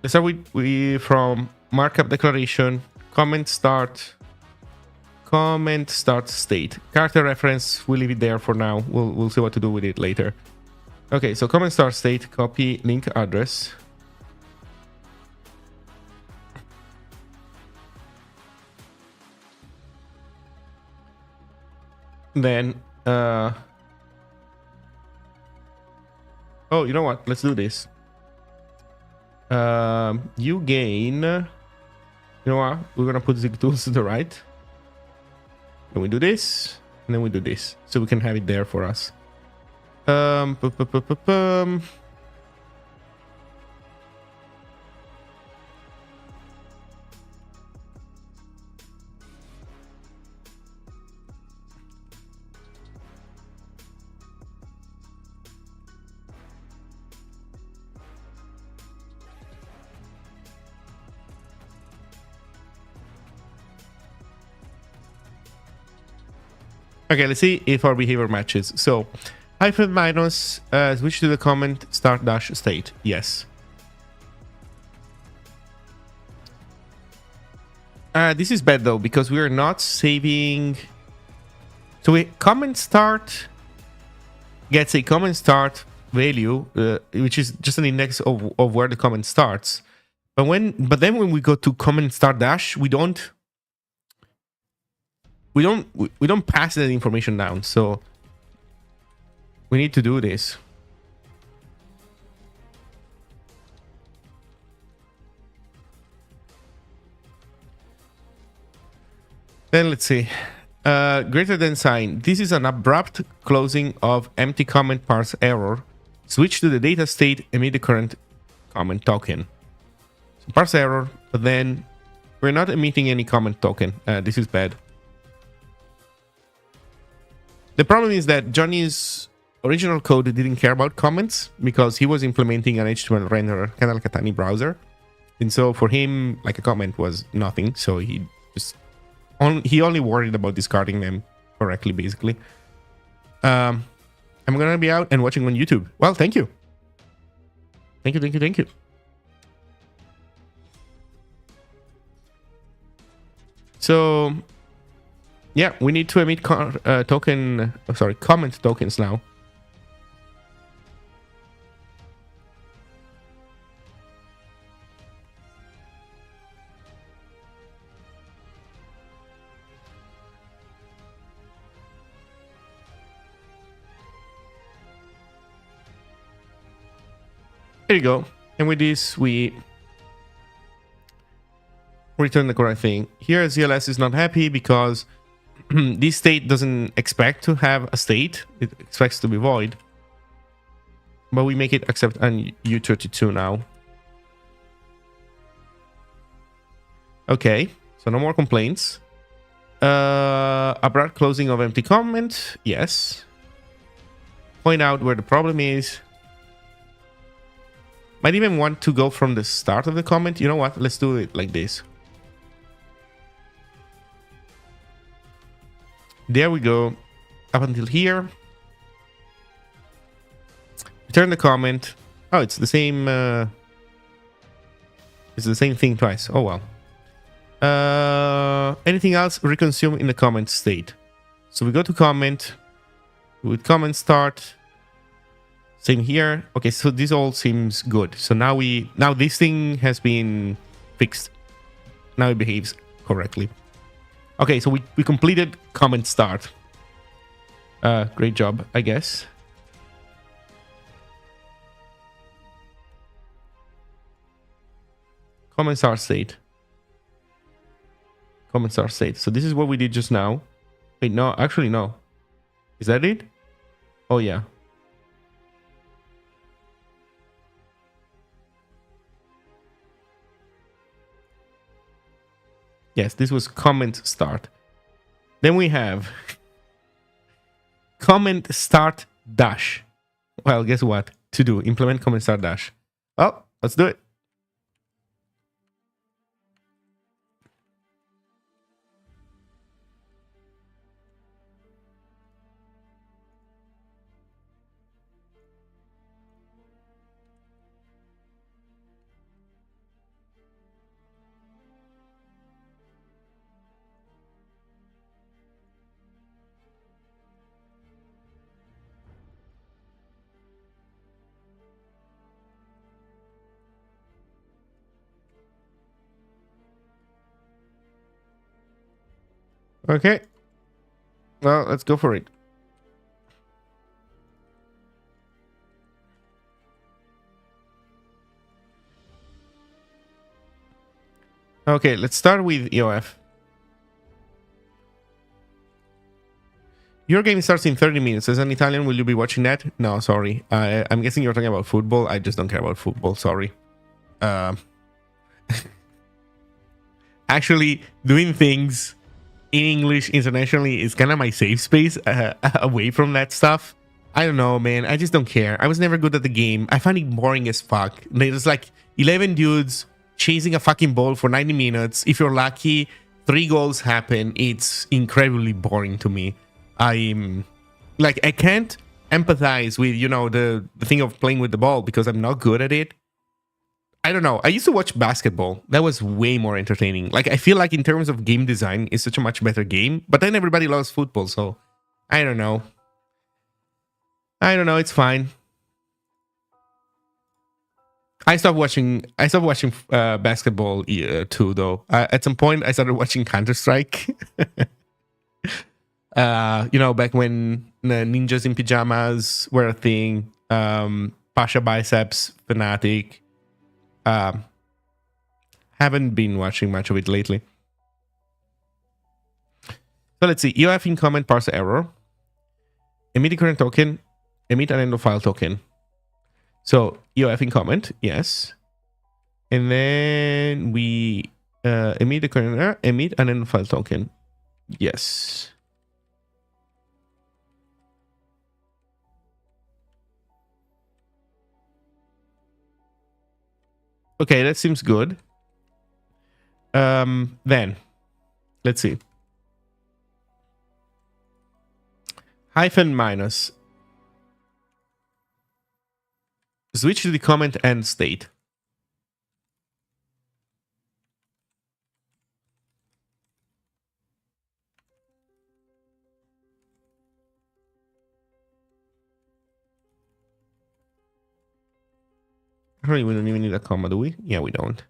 start with from markup declaration, comment start state. Character reference, we'll leave it there for now. We'll see what to do with it later. Okay, so comment start state, copy link address. Then oh, you know what? Let's do this. You gain. You know what? We're gonna put zig tools to the right. Then we do this, and then we do this, so we can have it there for us. Okay, let's see if our behavior matches. So, hyphen minus, switch to the comment start dash state. Yes. This is bad though, because we are not saving. So we comment start gets a comment start value, which is just an index of where the comment starts. But then when we go to comment start dash, we don't pass that information down. So we need to do this. Then let's see. Greater than sign. This is an abrupt closing of empty comment parse error. Switch to the data state, emit the current comment token. So parse error, but then we're not emitting any comment token. This is bad. The problem is that Johnny's original code didn't care about comments because he was implementing an HTML renderer, kind of like a tiny browser. And so for him, like, a comment was nothing. So he only worried about discarding them correctly, basically. I'm going to be out and watching on YouTube. Well, thank you. Thank you. So yeah, we need to emit comment tokens now. There you go. And with this, we return the correct thing. Here, ZLS is not happy because this state doesn't expect to have a state. It expects to be void. But we make it accept an U32 now. Okay, so no more complaints. Abrupt closing of empty comment. Yes. Point out where the problem is. Might even want to go from the start of the comment. You know what? Let's do it like this. There we go. Up until here. Return the comment. Oh, it's the same. It's the same thing twice. Oh well. Anything else? Reconsume in the comment state. So we go to comment. With comment start. Same here. Okay, so this all seems good. So now this thing has been fixed. Now it behaves correctly. Okay, so we completed comment start. Great job, I guess. Comment start state. Comment start state. So this is what we did just now. Wait, no, actually no. Is that it? Oh yeah. Yes, this was comment start. Then we have comment start dash. Well, guess what? To do, implement comment start dash. Oh, let's do it. Okay. Well, let's go for it. Okay, let's start with EOF. Your game starts in 30 minutes. As an Italian, will you be watching that? No, sorry. I'm guessing you're talking about football. I just don't care about football. Sorry. Actually, doing things in English internationally is kind of my safe space away from that stuff. I don't know, man. I just don't care. I was never good at the game. I find it boring as fuck. There's like 11 dudes chasing a fucking ball for 90 minutes. If you're lucky, 3 goals happen. It's incredibly boring to me. I'm like, I can't empathize with, you know, the thing of playing with the ball because I'm not good at it. I don't know. I used to watch basketball. That was way more entertaining. Like, I feel like in terms of game design, it's such a much better game. But then everybody loves football, so I don't know. It's fine. I stopped watching basketball too, though. At some point, I started watching Counter-Strike. You know, back when ninjas in pajamas were a thing. Pasha Biceps, Fnatic. Haven't been watching much of it lately. So let's see. EOF in comment parser error. Emit the current token. Emit an end of file token. So EOF in comment, yes. And then we emit the current error. Emit an end of file token. Yes. Okay, that seems good. Then let's see. Hyphen minus. Switch to the comment end state. Actually, we don't even need a comma, do we? Yeah, we don't.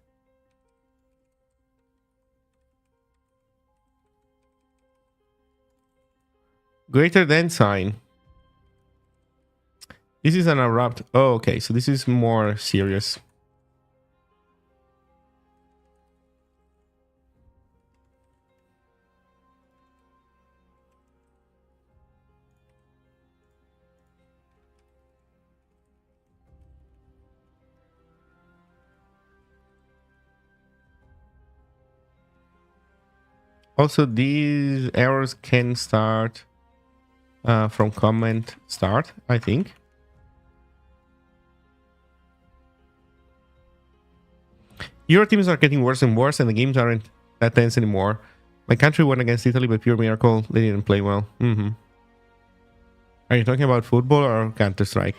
Greater than sign. This is an abrupt. Oh, okay. So this is more serious. Also, these errors can start from comment start, I think. Euro teams are getting worse and worse, and the games aren't that tense anymore. My country won against Italy by pure miracle. They didn't play well. Are you talking about football or Counter-Strike?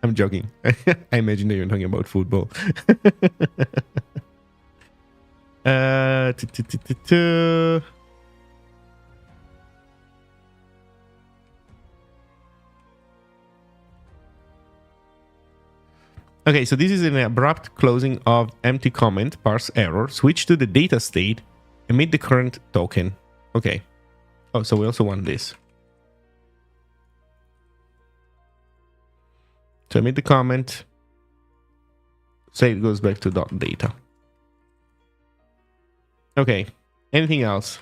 I'm joking. I imagine that you're talking about football. Okay, so this is an abrupt closing of empty comment, parse error, switch to the data state, emit the current token. Okay. Oh, so we also want this. So emit the comment, say it goes back to .data. Okay, anything else?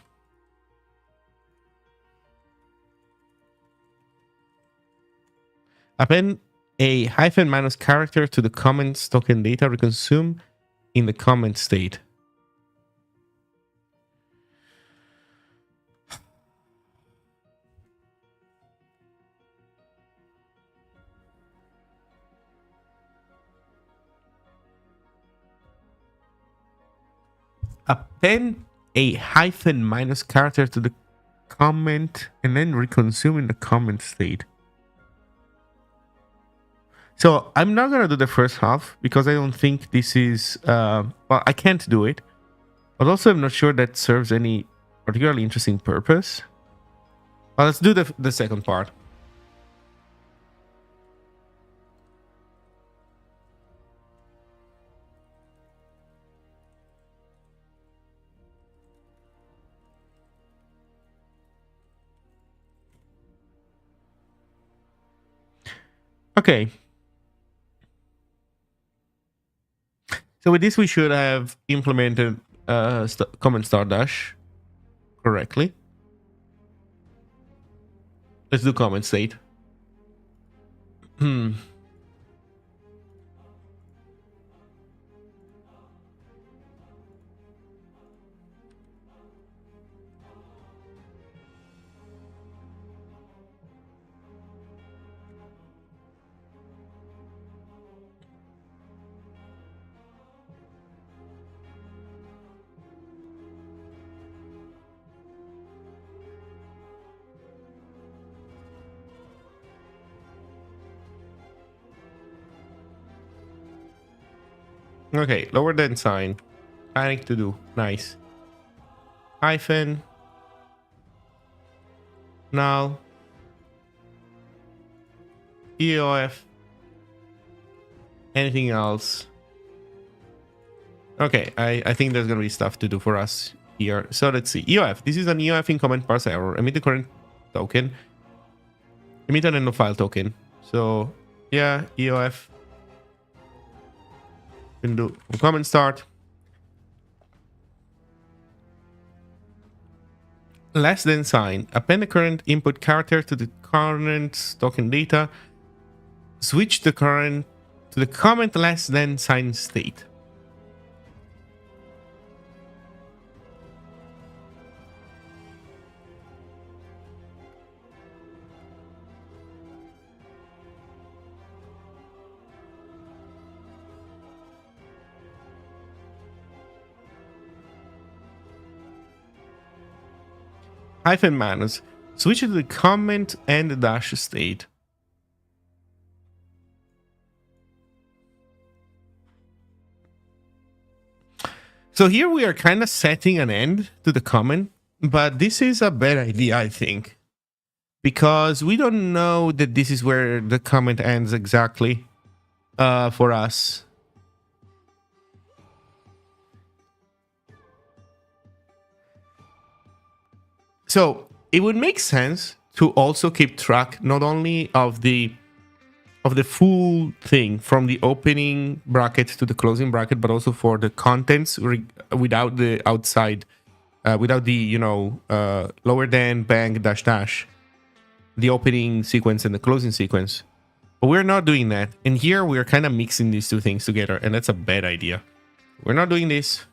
Append a hyphen minus character to the comments token data reconsume in the comment state. Append a hyphen minus character to the comment and then reconsume in the comment state. So I'm not going to do the first half because I don't think this is, well, I can't do it. But also I'm not sure that serves any particularly interesting purpose. Well, let's do the second part. Okay. So with this, we should have implemented comment start dash correctly. Let's do comment state. Okay, lower than sign. Panic to do. Nice. Hyphen. Null. EOF. Anything else? Okay, I think there's gonna be stuff to do for us here. So let's see. EOF. This is an EOF in comment parse error. Emit the current token. Emit an end of file token. So yeah, EOF. Can do comment start. Less than sign. Append the current input character to the current token data. Switch the current to the comment less than sign state. Hyphen minus. Switch it to the comment and the dash state. So here we are kind of setting an end to the comment, but this is a bad idea, I think, because we don't know that this is where the comment ends exactly for us. So it would make sense to also keep track not only of the full thing from the opening bracket to the closing bracket, but also for the contents without the outside, without the lower than bang dash dash, the opening sequence and the closing sequence. But we're not doing that, and here we're kind of mixing these two things together, and that's a bad idea. We're not doing this.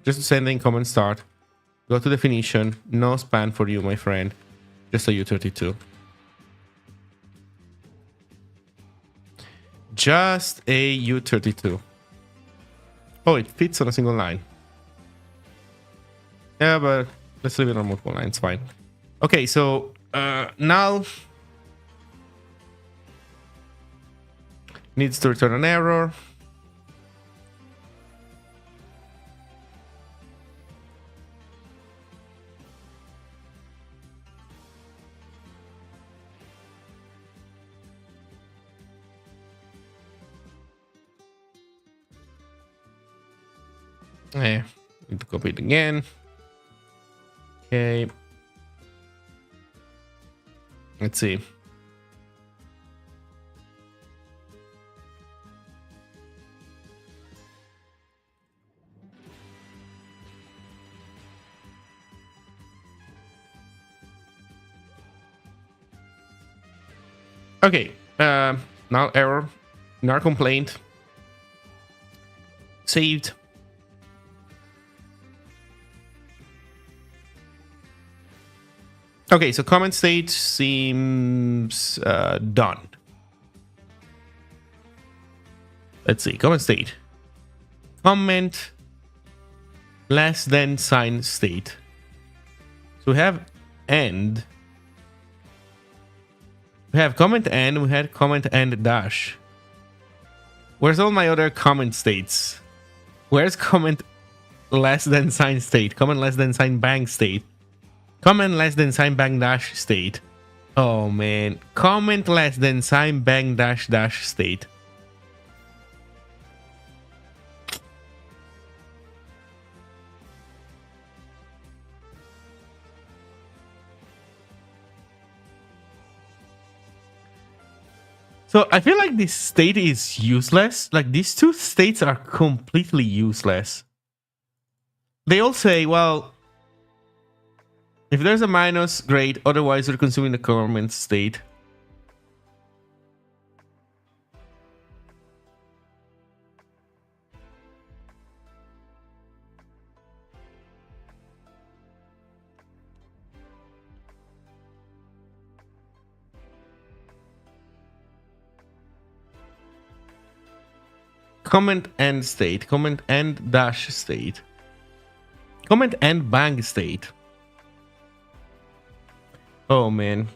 just sending comment start. Go to definition. No span for you, my friend. Just a U32. Just a U32. Oh, it fits on a single line. Yeah, but let's leave it on multiple lines. Fine. Okay, so null needs to return an error. Need to copy it again. Okay. Let's see. Okay. Now error. Now complaint. Saved. Okay, so comment state seems done. Let's see, comment state. Comment less than sign state. So we have end. We have comment end, we had comment end dash. Where's all my other comment states? Where's comment less than sign state? Comment less than sign bang state? Comment less than sign bang dash state. Oh man. Comment less than sign bang dash dash state. So I feel like this state is useless. Like these two states are completely useless. They all say, well, if there's a minus, great. Otherwise, we're consuming the comment state. Comment end state. Comment end dash state. Comment end bang state. Oh man.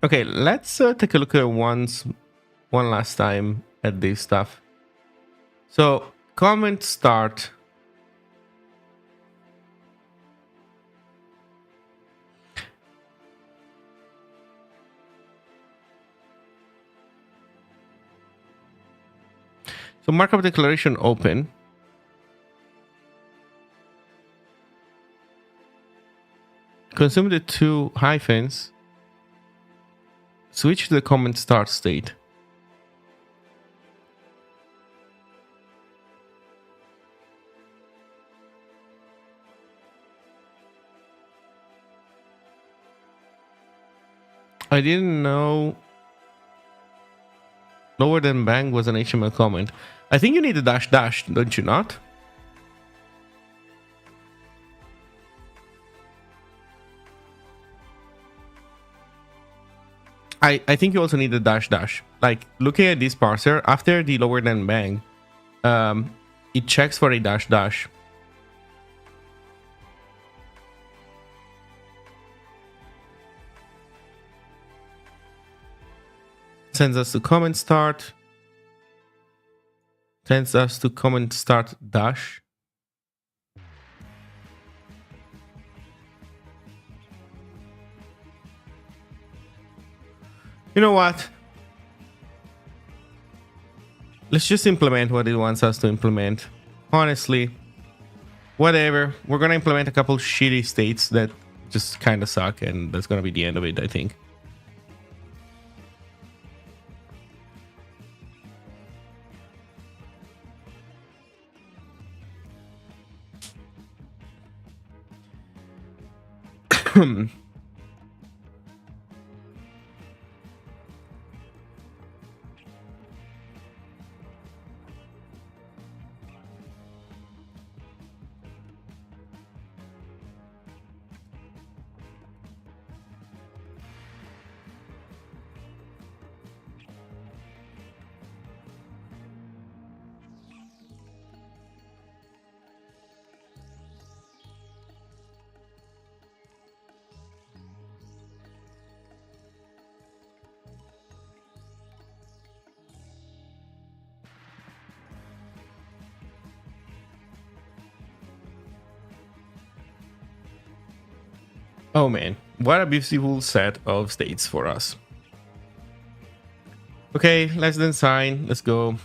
Okay, let's take a look at one last time at this stuff. So comment start. So markup declaration open. Consume the two hyphens. Switch to the comment start state. I didn't know lower than bang was an HTML comment. I think you need a dash dash, don't you not? I think you also need a dash dash. Like looking at this parser, after the lower than bang, it checks for a dash dash. Sends us to comment start. Sends us to comment start dash. You know what? let's just implement what it wants us to implement. Honestly, whatever. We're gonna implement a couple shitty states that just kind of suck, and that's gonna be the end of it, I think. Oh man, what a beautiful set of states for us. Okay, less than sign. Let's go.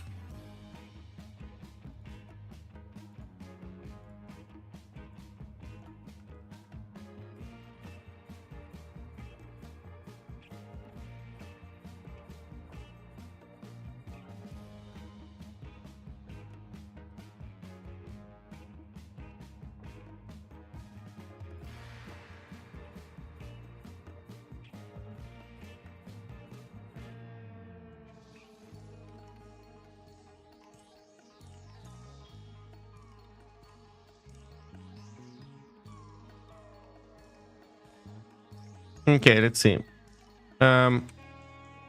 Okay, let's see.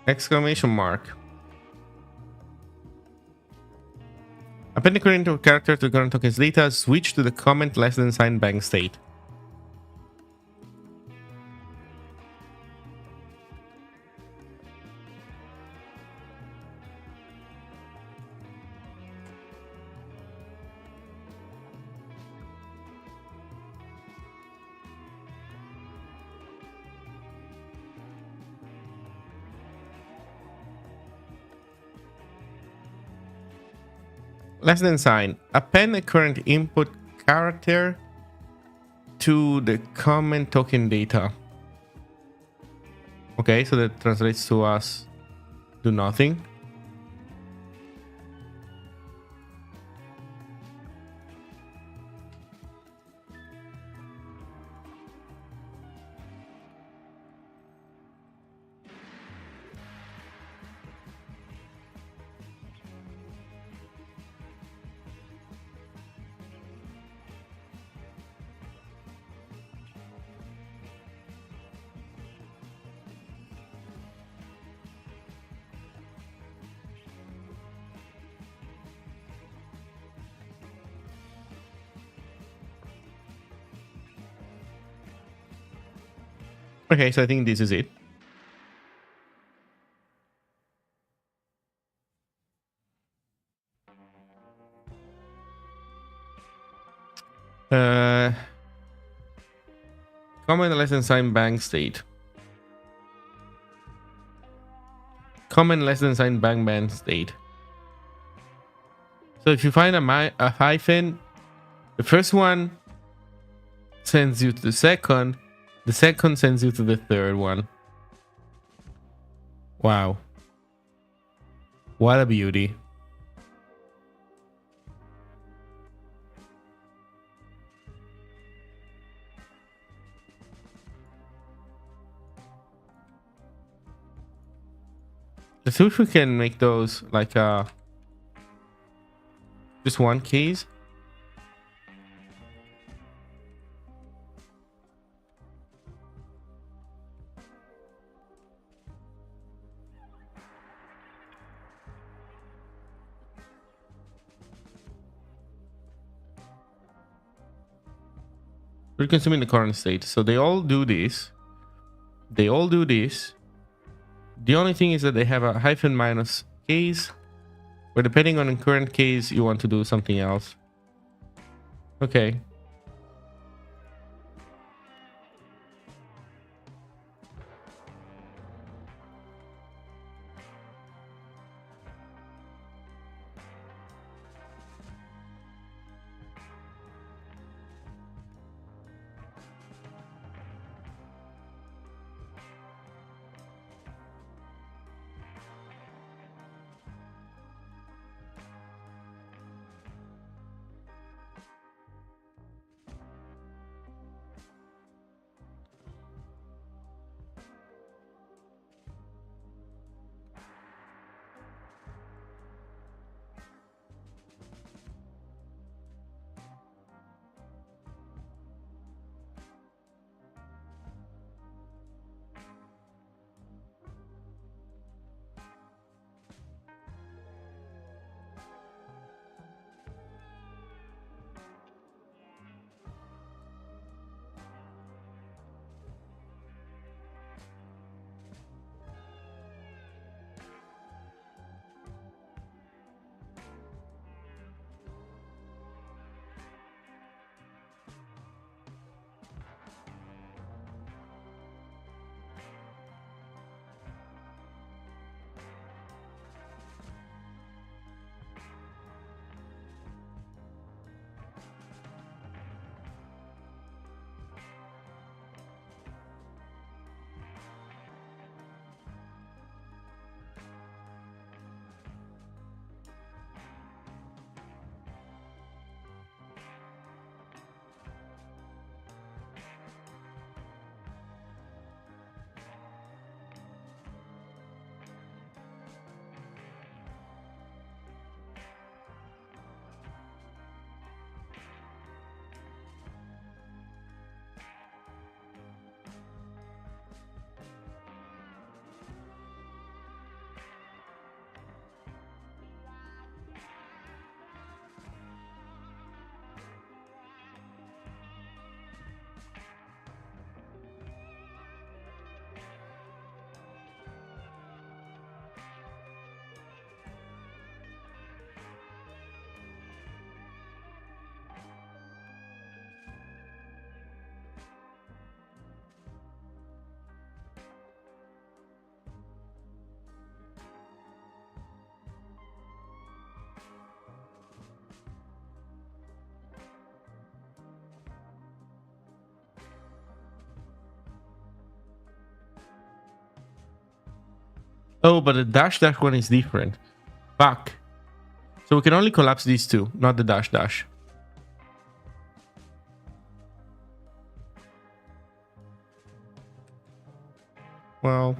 Exclamation mark. Append the current character to the current token's data. Switch to the comment less than sign bank state. Less than sign. Append the current input character to the comment token data. Okay, so that translates to us do nothing. Okay, so I think this is it. Comment less than sign bank state. Comment less than sign bank state. So if you find a hyphen, the first one sends you to the second sends you to the third one. Wow. What a beauty. Let's see if we can make those like just one case. We're consuming the current state. So they all do this. They all do this. The only thing is that they have a hyphen minus case, but depending on the current case, you want to do something else. Okay. Oh, but the dash dash one is different. Fuck. So we can only collapse these two, not the dash dash. Well.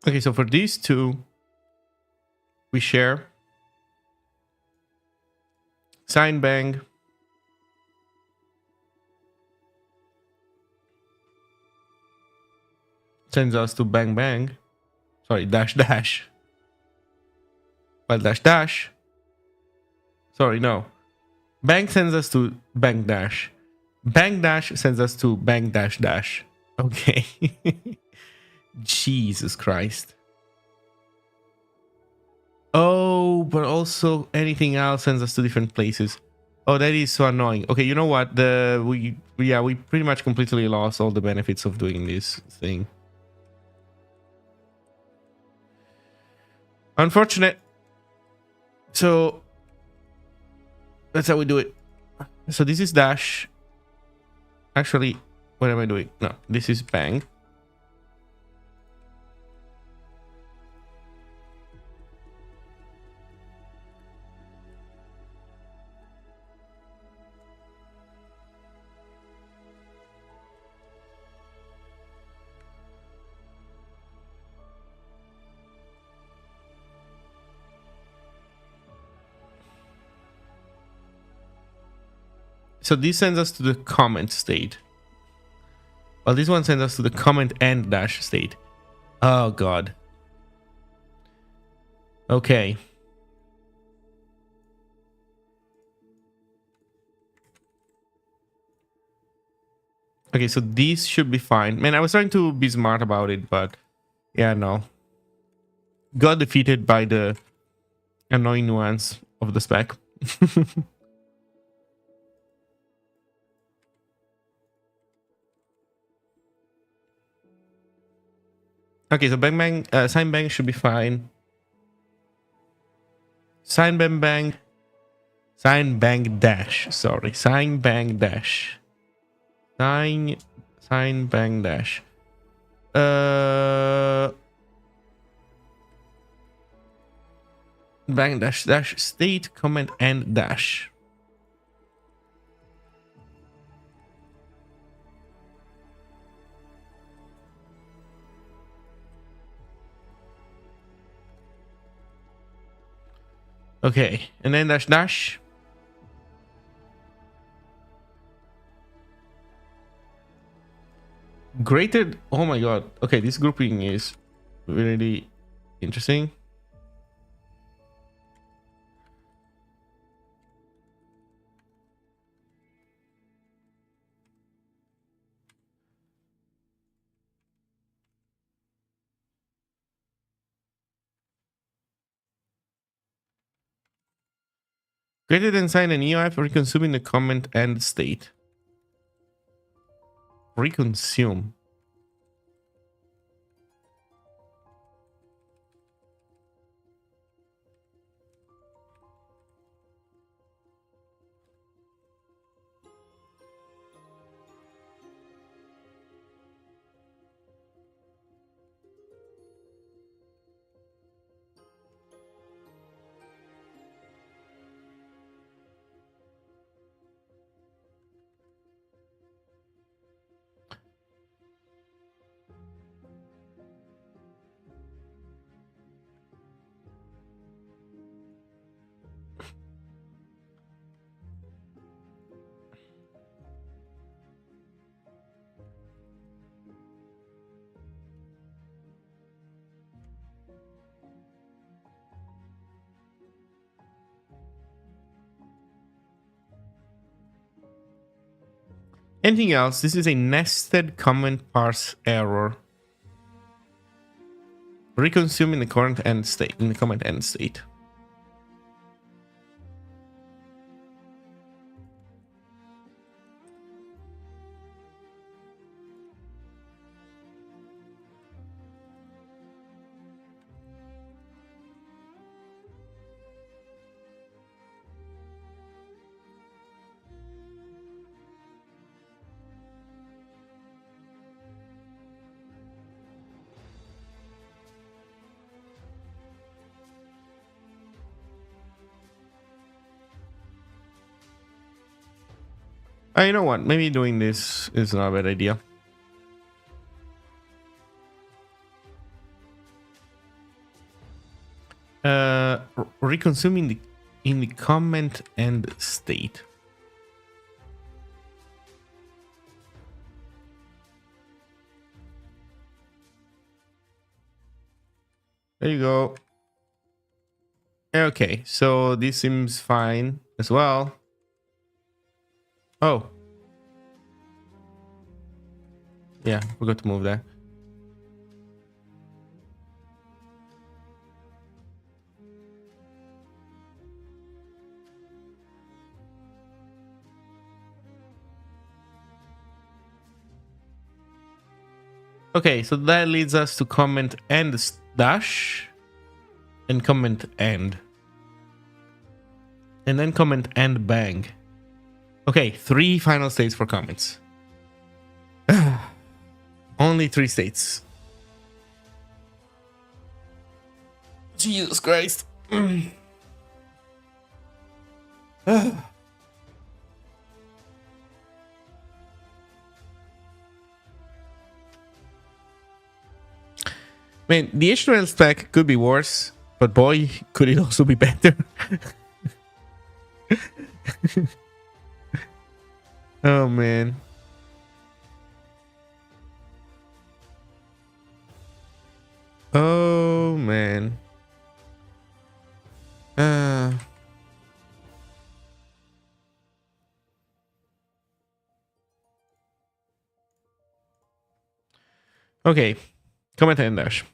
Okay, so for these two, we share sign bang. Sends us to bang bang. Sorry, dash dash. Well, dash dash. Sorry, no. Bang sends us to bang dash. Bang dash sends us to bang dash dash. Okay. Jesus Christ. Oh, but also anything else sends us to different places. Oh, that is so annoying. Okay, you know what? We pretty much completely lost all the benefits of doing this thing. Unfortunate. So that's how we do it. So this is dash. Actually, what am I doing? No, this is bang. So this sends us to the comment state. Well, this one sends us to the comment and dash state. Oh, God. Okay. Okay, so these should be fine. Man, I was trying to be smart about it, but yeah, no. Got defeated by the annoying nuance of the spec. Okay, so bang bang, sign bang should be fine. Sign bang bang. Sign bang dash. Sorry, sign bang dash. Sign bang dash. Bang dash dash state comment and dash. Okay, and then dash dash. Greater. Oh my god. Okay, this grouping is really interesting. Greater than sign an EOF for reconsuming the comment and state. Reconsume. Anything else? This is a nested comment parse error. Reconsume in the current end state, in the comment end state. Oh, you know what? Maybe doing this is not a bad idea. Reconsuming in the comment end state. There you go. Okay, so this seems fine as well. Oh. Yeah, forgot to move that. Okay, so that leads us to comment end dash and comment end. And then comment end bang. Okay, 3 final states for comments. Only 3 states. Jesus Christ. Man, the HTML spec could be worse, but boy, could it also be better. Oh man. Oh man. Okay, comment and dash.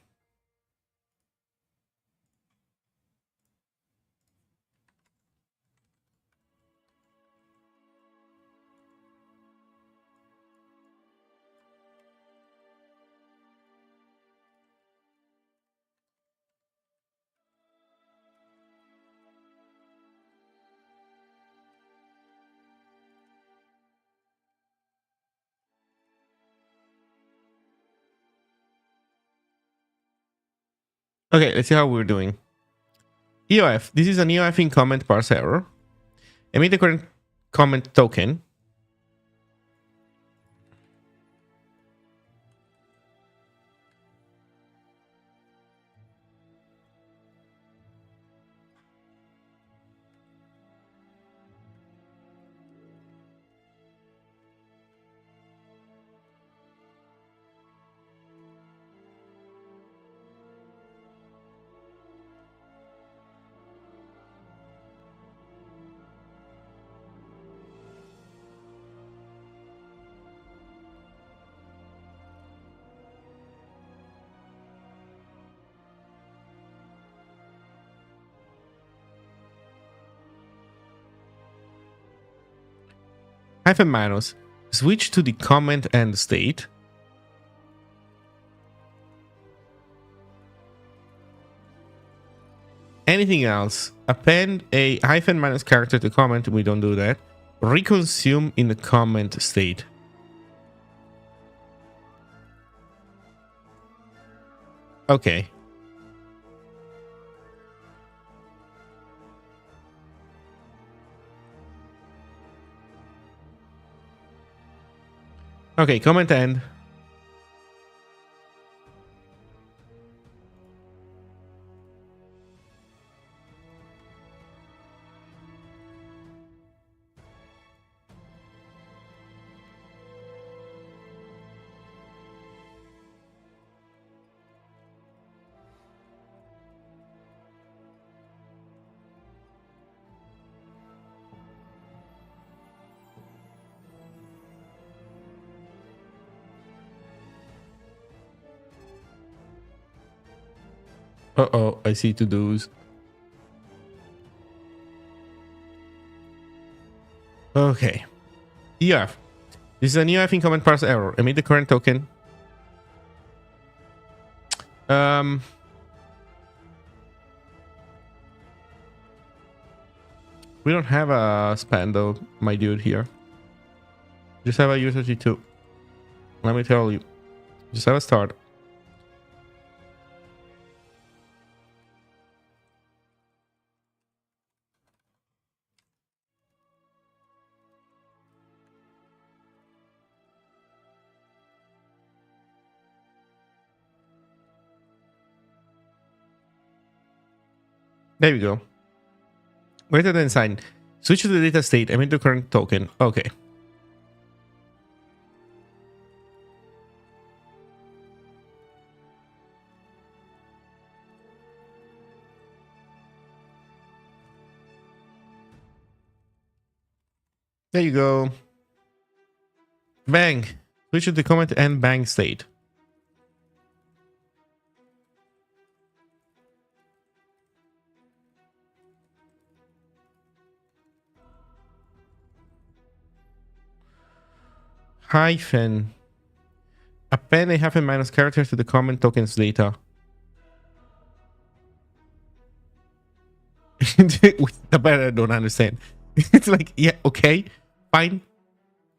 Okay, let's see how we're doing. EOF. This is an EOF in comment parse error. Emit the current comment token. Hyphen minus. Switch to the comment end state. Anything else? Append a hyphen minus character to comment. We don't do that. Reconsume in the comment state. Okay. Okay, comment end. Uh-oh, I see to-dos. Okay. EF. This is an EF in comment parse error. Emit the current token. We don't have a span though, my dude here. Just have a user G2. Let me tell you. Just have a start. There we go. Greater than sign. Switch to the data state. Emit the current token. Okay. There you go. Bang. Switch to the comment and bang state. Hyphen. Append a hyphen minus character to the comment tokens data. The part I don't understand. It's like, yeah, okay, fine.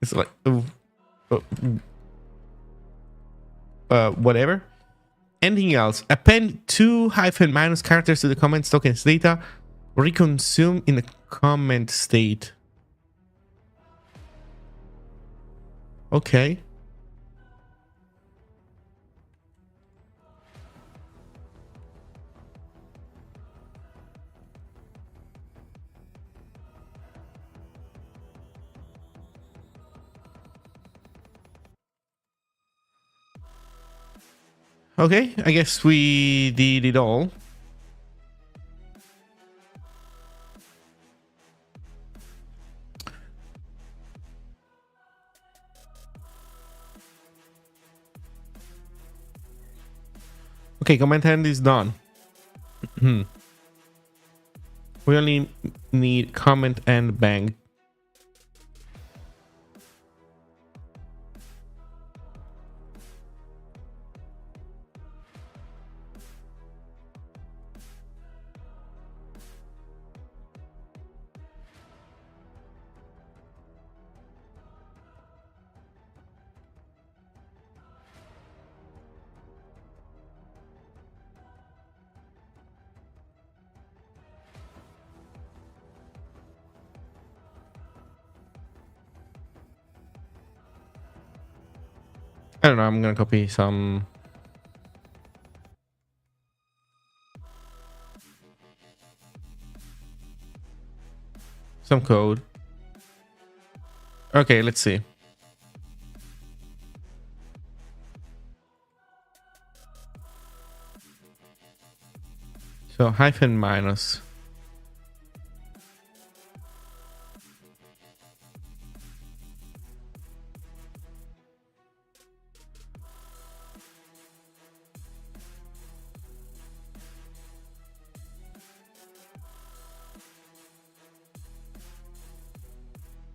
It's like, whatever. Anything else? Append 2 hyphen minus characters to the comment tokens data. Reconsume in the comment state. Okay. Okay, I guess we did it all. Okay, comment end is done. We only need comment and bang. I don't know, I'm gonna copy some code. Okay, let's see. So hyphen minus.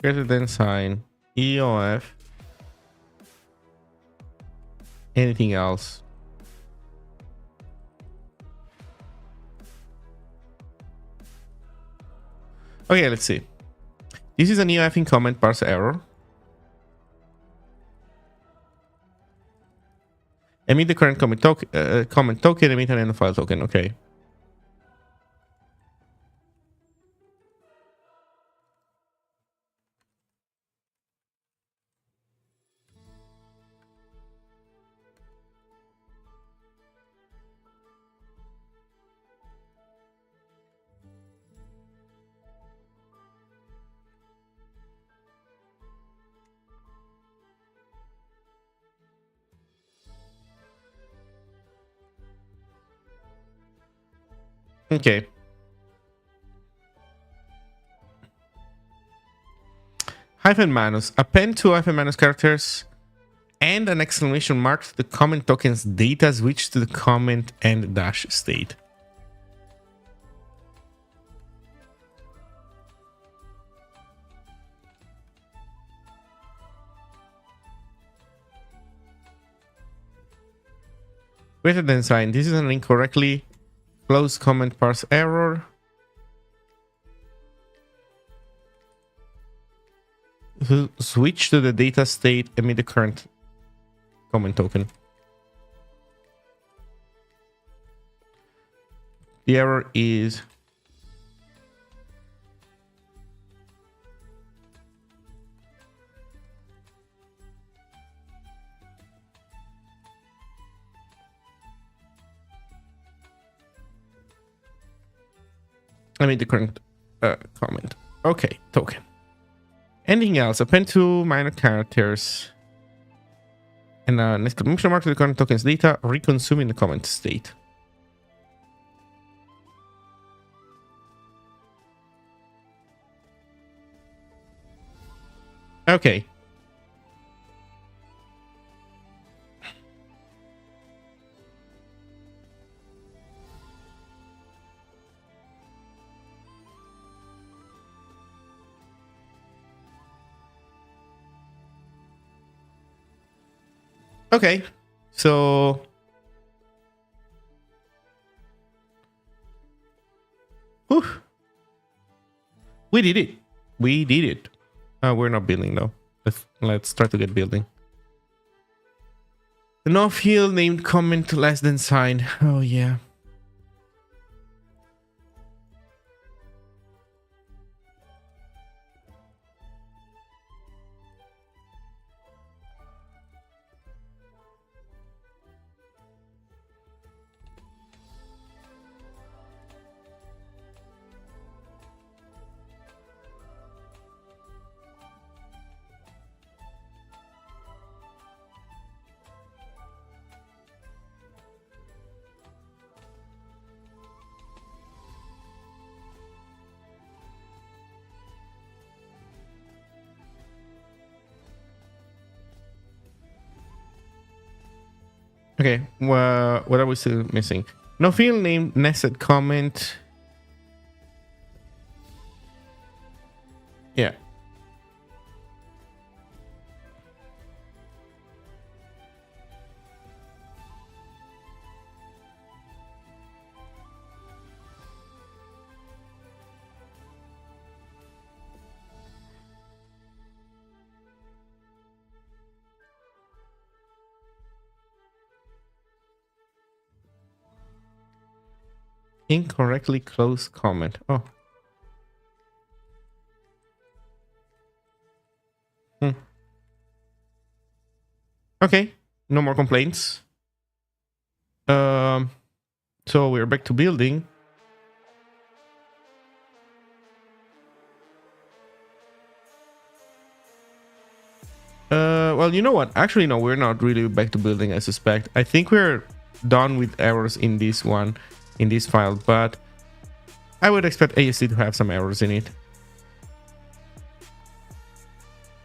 Greater than sign. EOF. Anything else? Okay, let's see. This is an EOF in comment parse error. Emit the current comment token, emit an end file token. Okay. Okay. Hyphen minus. Append 2 hyphen minus characters and an exclamation mark to the comment token's data switch to the comment and dash state. Greater than sign. This is an incorrectly closed comment parse error. Switch to the data state, emit the current comment token. The error is I mean the current comment. Okay, token. Anything else? Append two minor characters. And an exclamation mark to the current token's data, reconsuming the comment state. Okay. Okay, so whew. We did it. We did it. We're not building though. Let's try to get building. The no field named comment less than sign. Oh yeah. Okay, well, what are we still missing? No field name nested comment. Yeah. Incorrectly closed comment. Oh. Okay, no more complaints. So we're back to building. Well, you know what? Actually, no, we're not really back to building, I suspect. I think we're done with errors in this one, in this file, but I would expect ASC to have some errors in it.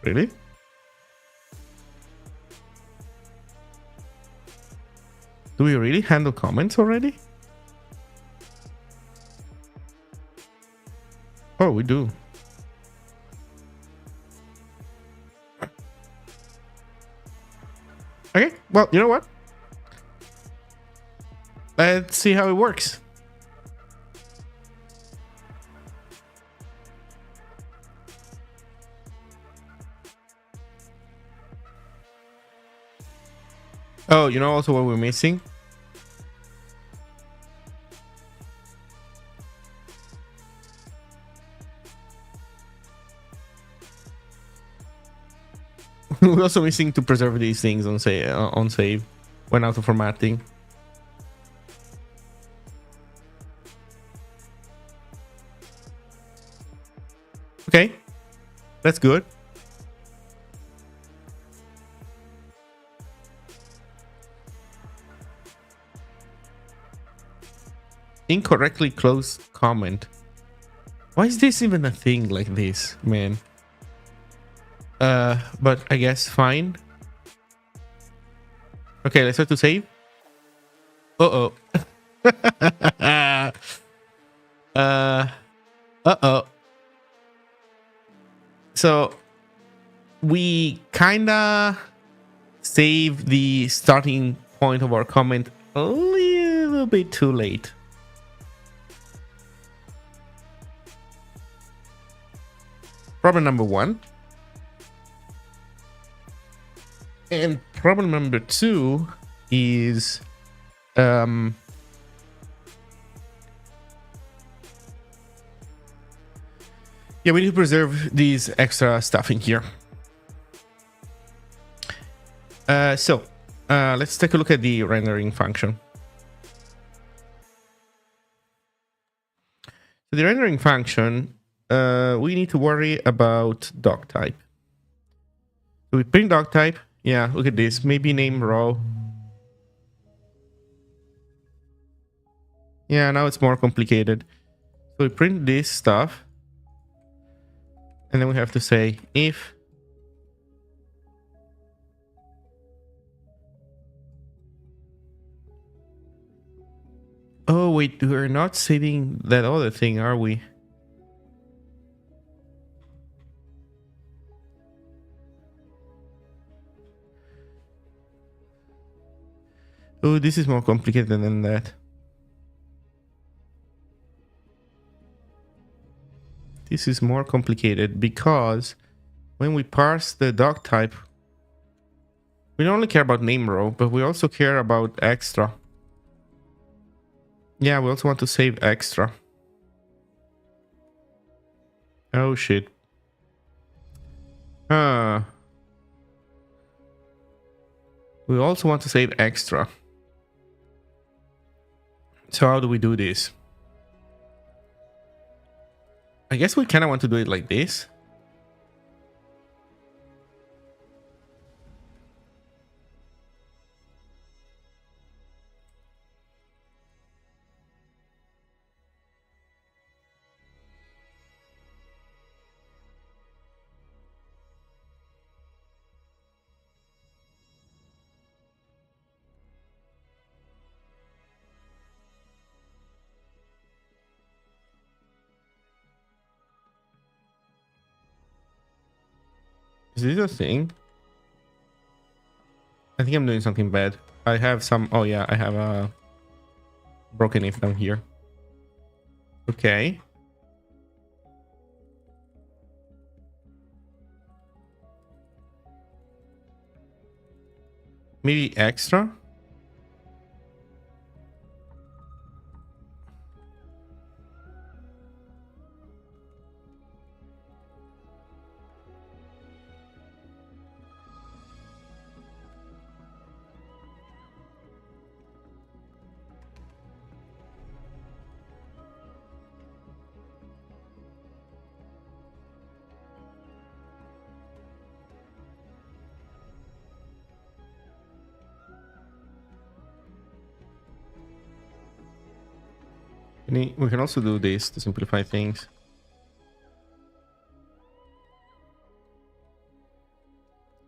Really? Do we really handle comments already? Oh, we do. Okay, well, you know what? Let's see how it works. Oh, you know also what we're missing? We're also missing to preserve these things on save when auto formatting. Okay, that's good. Incorrectly closed comment. Why is this even a thing like this, man? But I guess fine. Okay, let's try to save. Uh-oh. Uh-oh. So we kinda save the starting point of our comment a little bit too late. Problem number one. And problem number two is yeah, we need to preserve these extra stuff in here. So let's take a look at the rendering function. So the rendering function, we need to worry about DocType. So we print DocType. Yeah, look at this. Maybe name row. Yeah, now it's more complicated. So we print this stuff. And then we have to say if oh wait, we're not saving that other thing, are we? Oh, this is more complicated than that. This is more complicated because when we parse the DocType, we don't only care about name row, but we also care about extra. Yeah, we also want to save extra. Oh shit. We also want to save extra. So how do we do this? I guess we kind of want to do it like this. Is this a thing? I think I'm doing something bad. I have some... Oh yeah, I have a broken if down here. Okay. Maybe extra? We can also do this to simplify things.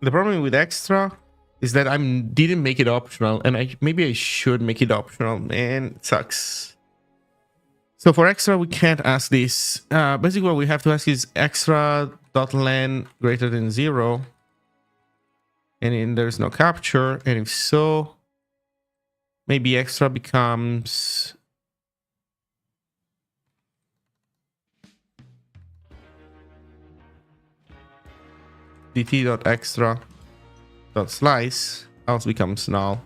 The problem with extra is that I didn't make it optional, and maybe I should make it optional. Man, it sucks. So for extra, we can't ask this. Basically, what we have to ask is extra.len greater than 0. And then there's no capture. And if so, maybe extra becomes... dt.extra.slice else becomes null.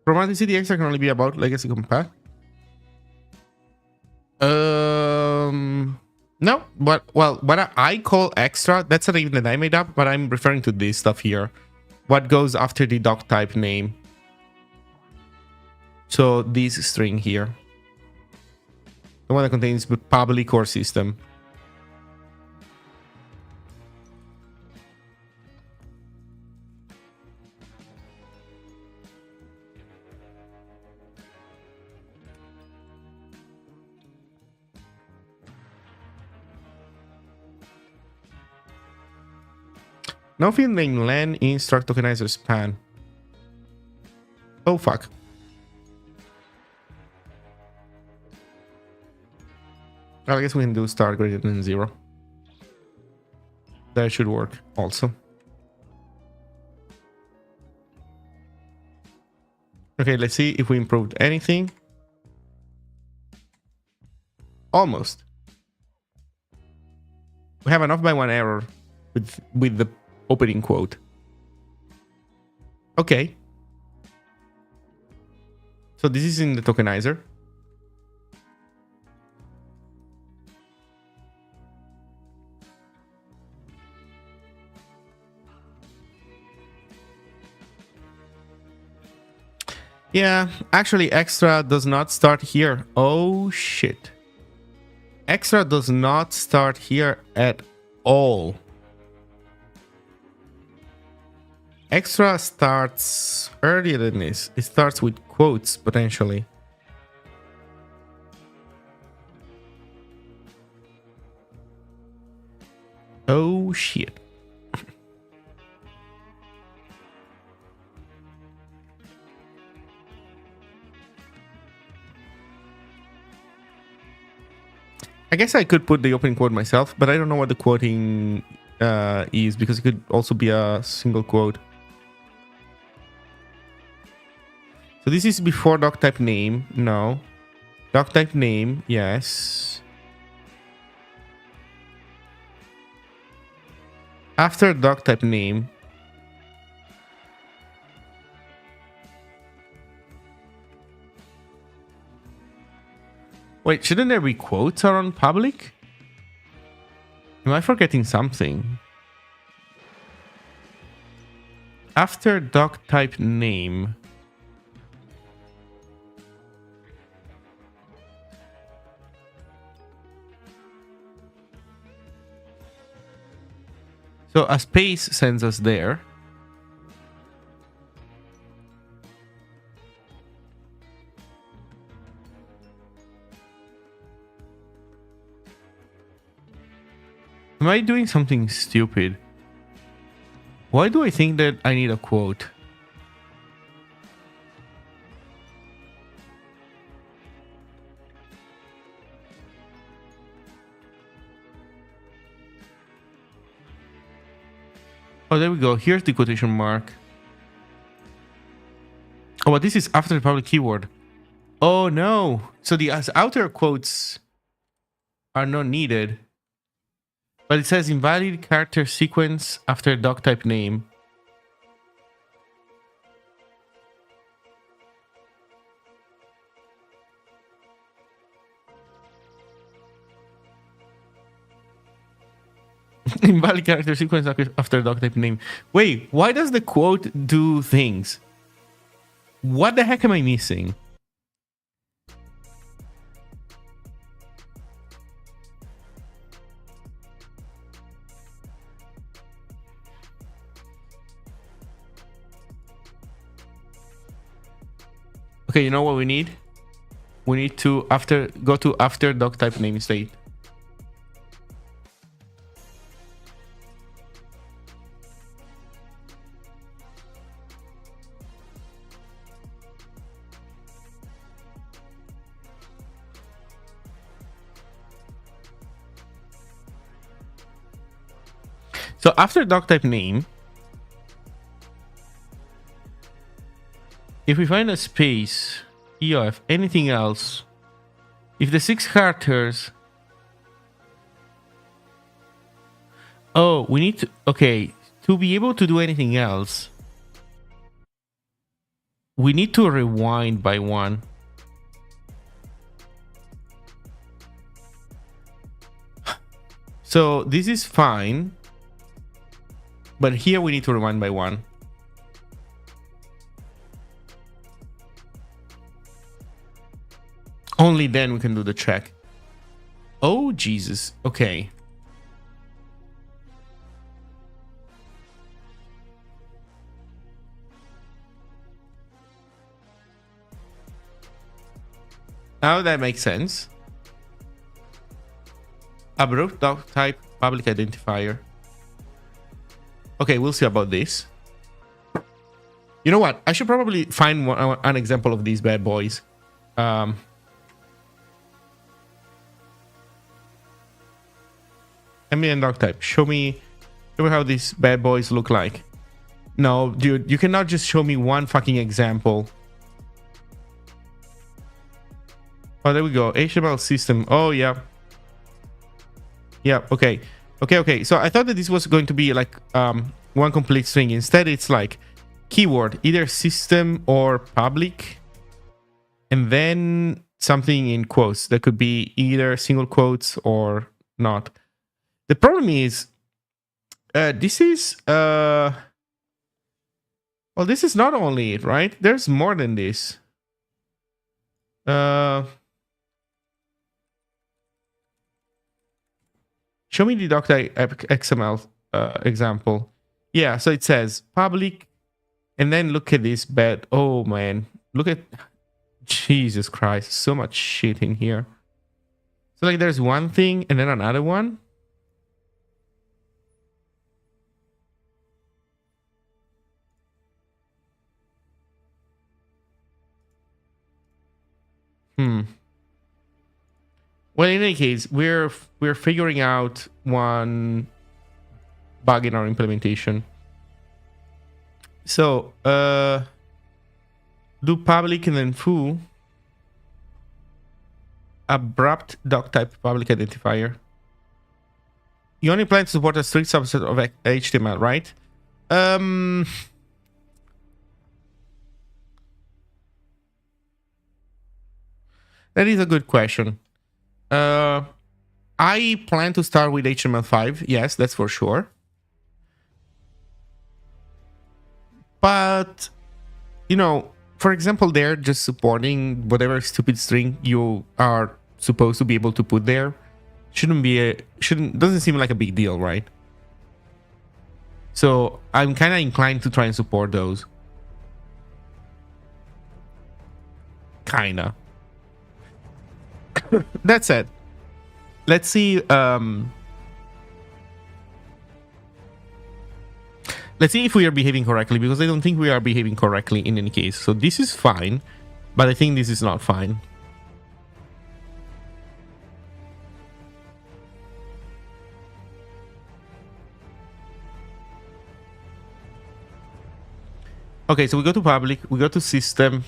Chromaticity extra can only be about legacy compact. No, but well, what I call extra, that's not even that I made up, but I'm referring to this stuff here. What goes after the DocType name. So this string here. The one that contains the public core system. No field name len in struct tokenizer span. Oh fuck. Well, I guess we can do start greater than 0. That should work also. Okay, let's see if we improved anything. Almost. We have an off by one error with the opening quote. Okay. So this is in the tokenizer. Yeah, actually extra does not start here. Oh shit. Extra does not start here at all. Extra starts earlier than this. It starts with quotes, potentially. Oh shit. I guess I could put the opening quote myself, but I don't know what the quoting is, because it could also be a single quote. So this is before DocType name. No. DocType name, yes. After DocType name. Wait, shouldn't there be quotes around public? Am I forgetting something? After DocType name. So a space sends us there. Am I doing something stupid? Why do I think that I need a quote? Oh, there we go. Here's the quotation mark. Oh, but this is after the public keyword. Oh, no. So the outer quotes are not needed. But it says invalid character sequence after DocType name. Invalid character sequence after DocType name. Wait, why does the quote do things? What the heck am I missing? Okay, you know what we need? We need to go to after DocType name state. So after DocType name, if we find a space, EOF, anything else, if the 6 characters... Oh, we need to... Okay, to be able to do anything else, we need to rewind by 1. So this is fine. But here we need to rewind by 1. Only then we can do the check. Oh, Jesus. Okay. Now that makes sense. Abrupt DocType public identifier. Okay, we'll see about this. You know what? I should probably find an example of these bad boys. Ambient DocType. Show me Show me how these bad boys look like. No, dude, you cannot just show me one fucking example. Oh, there we go. HTML system. Oh, yeah. Yeah, okay. Okay. So I thought that this was going to be like one complete string. Instead, it's like keyword, either system or public. And then something in quotes. That could be either single quotes or not. The problem is, this is... well, this is not only it, right? There's more than this. Show me the DocType XML example. Yeah, so it says public, and then look at this bed. Oh man, look at Jesus Christ, so much shit in here. So like, there's one thing and then another one. Well, in any case, we're figuring out one bug in our implementation. So do public and then foo abrupt doctype public identifier. You only plan to support a strict subset of HTML, right? That is a good question. I plan to start with HTML5. Yes, that's for sure. But, you know, for example, they're just supporting whatever stupid string you are supposed to be able to put there. Doesn't seem like a big deal, right? So I'm kind of inclined to try and support those. Kinda. That said, let's see. Let's see if we are behaving correctly, because I don't think we are behaving correctly in any case. So this is fine, but I think this is not fine. Okay, so we go to public, we go to system,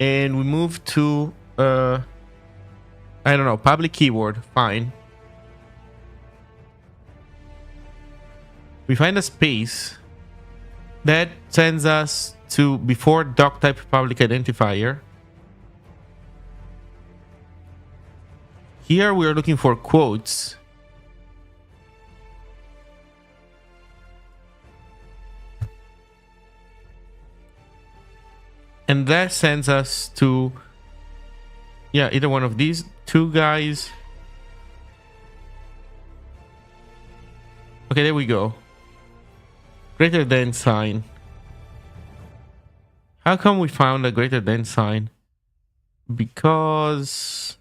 and we move to I don't know, public keyword. Fine. We find a space that sends us to before doctype public identifier. Here we are looking for quotes. And that sends us to, yeah, either one of these two guys. Okay, there we go. Greater than sign. How come we found a greater than sign? Because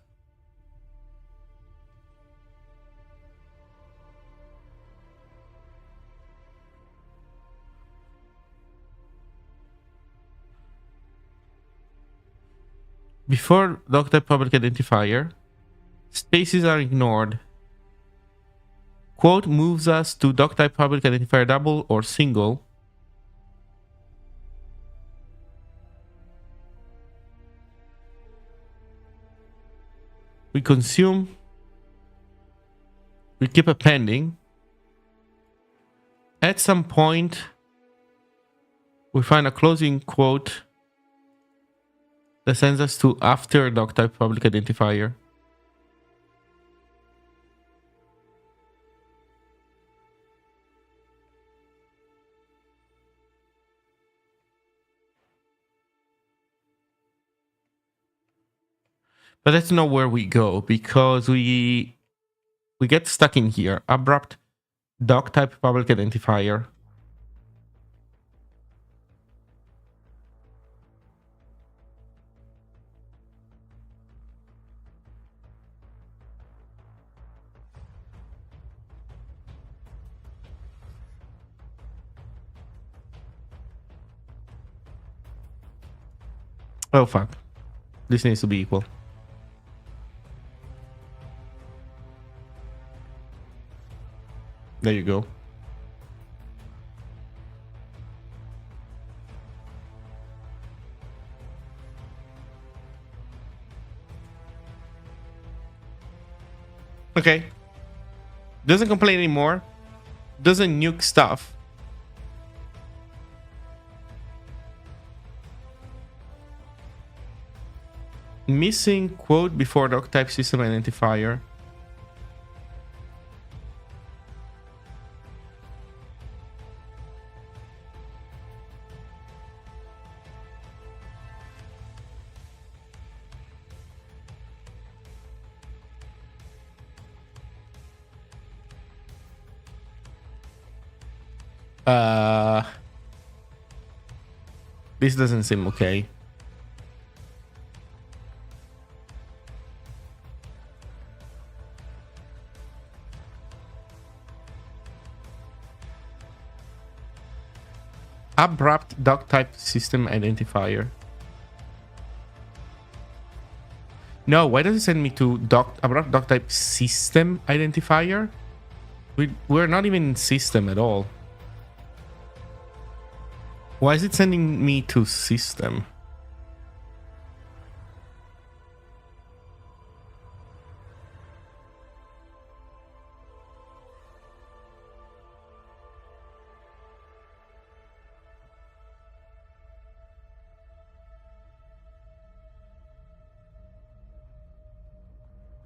before doctype public identifier, spaces are ignored. Quote moves us to doctype public identifier double or single. We consume. We keep appending. At some point, we find a closing quote that sends us to after doctype public identifier. But let's know where we go, because we get stuck in here. Abrupt doctype public identifier. Oh fuck. This needs to be equal. There you go. Okay. Doesn't complain anymore. Doesn't nuke stuff. Missing quote before DocType system identifier. This doesn't seem okay. Abrupt DocType system identifier. No, why does it send me to abrupt DocType system identifier? We're not even in system at all. Why is it sending me to system?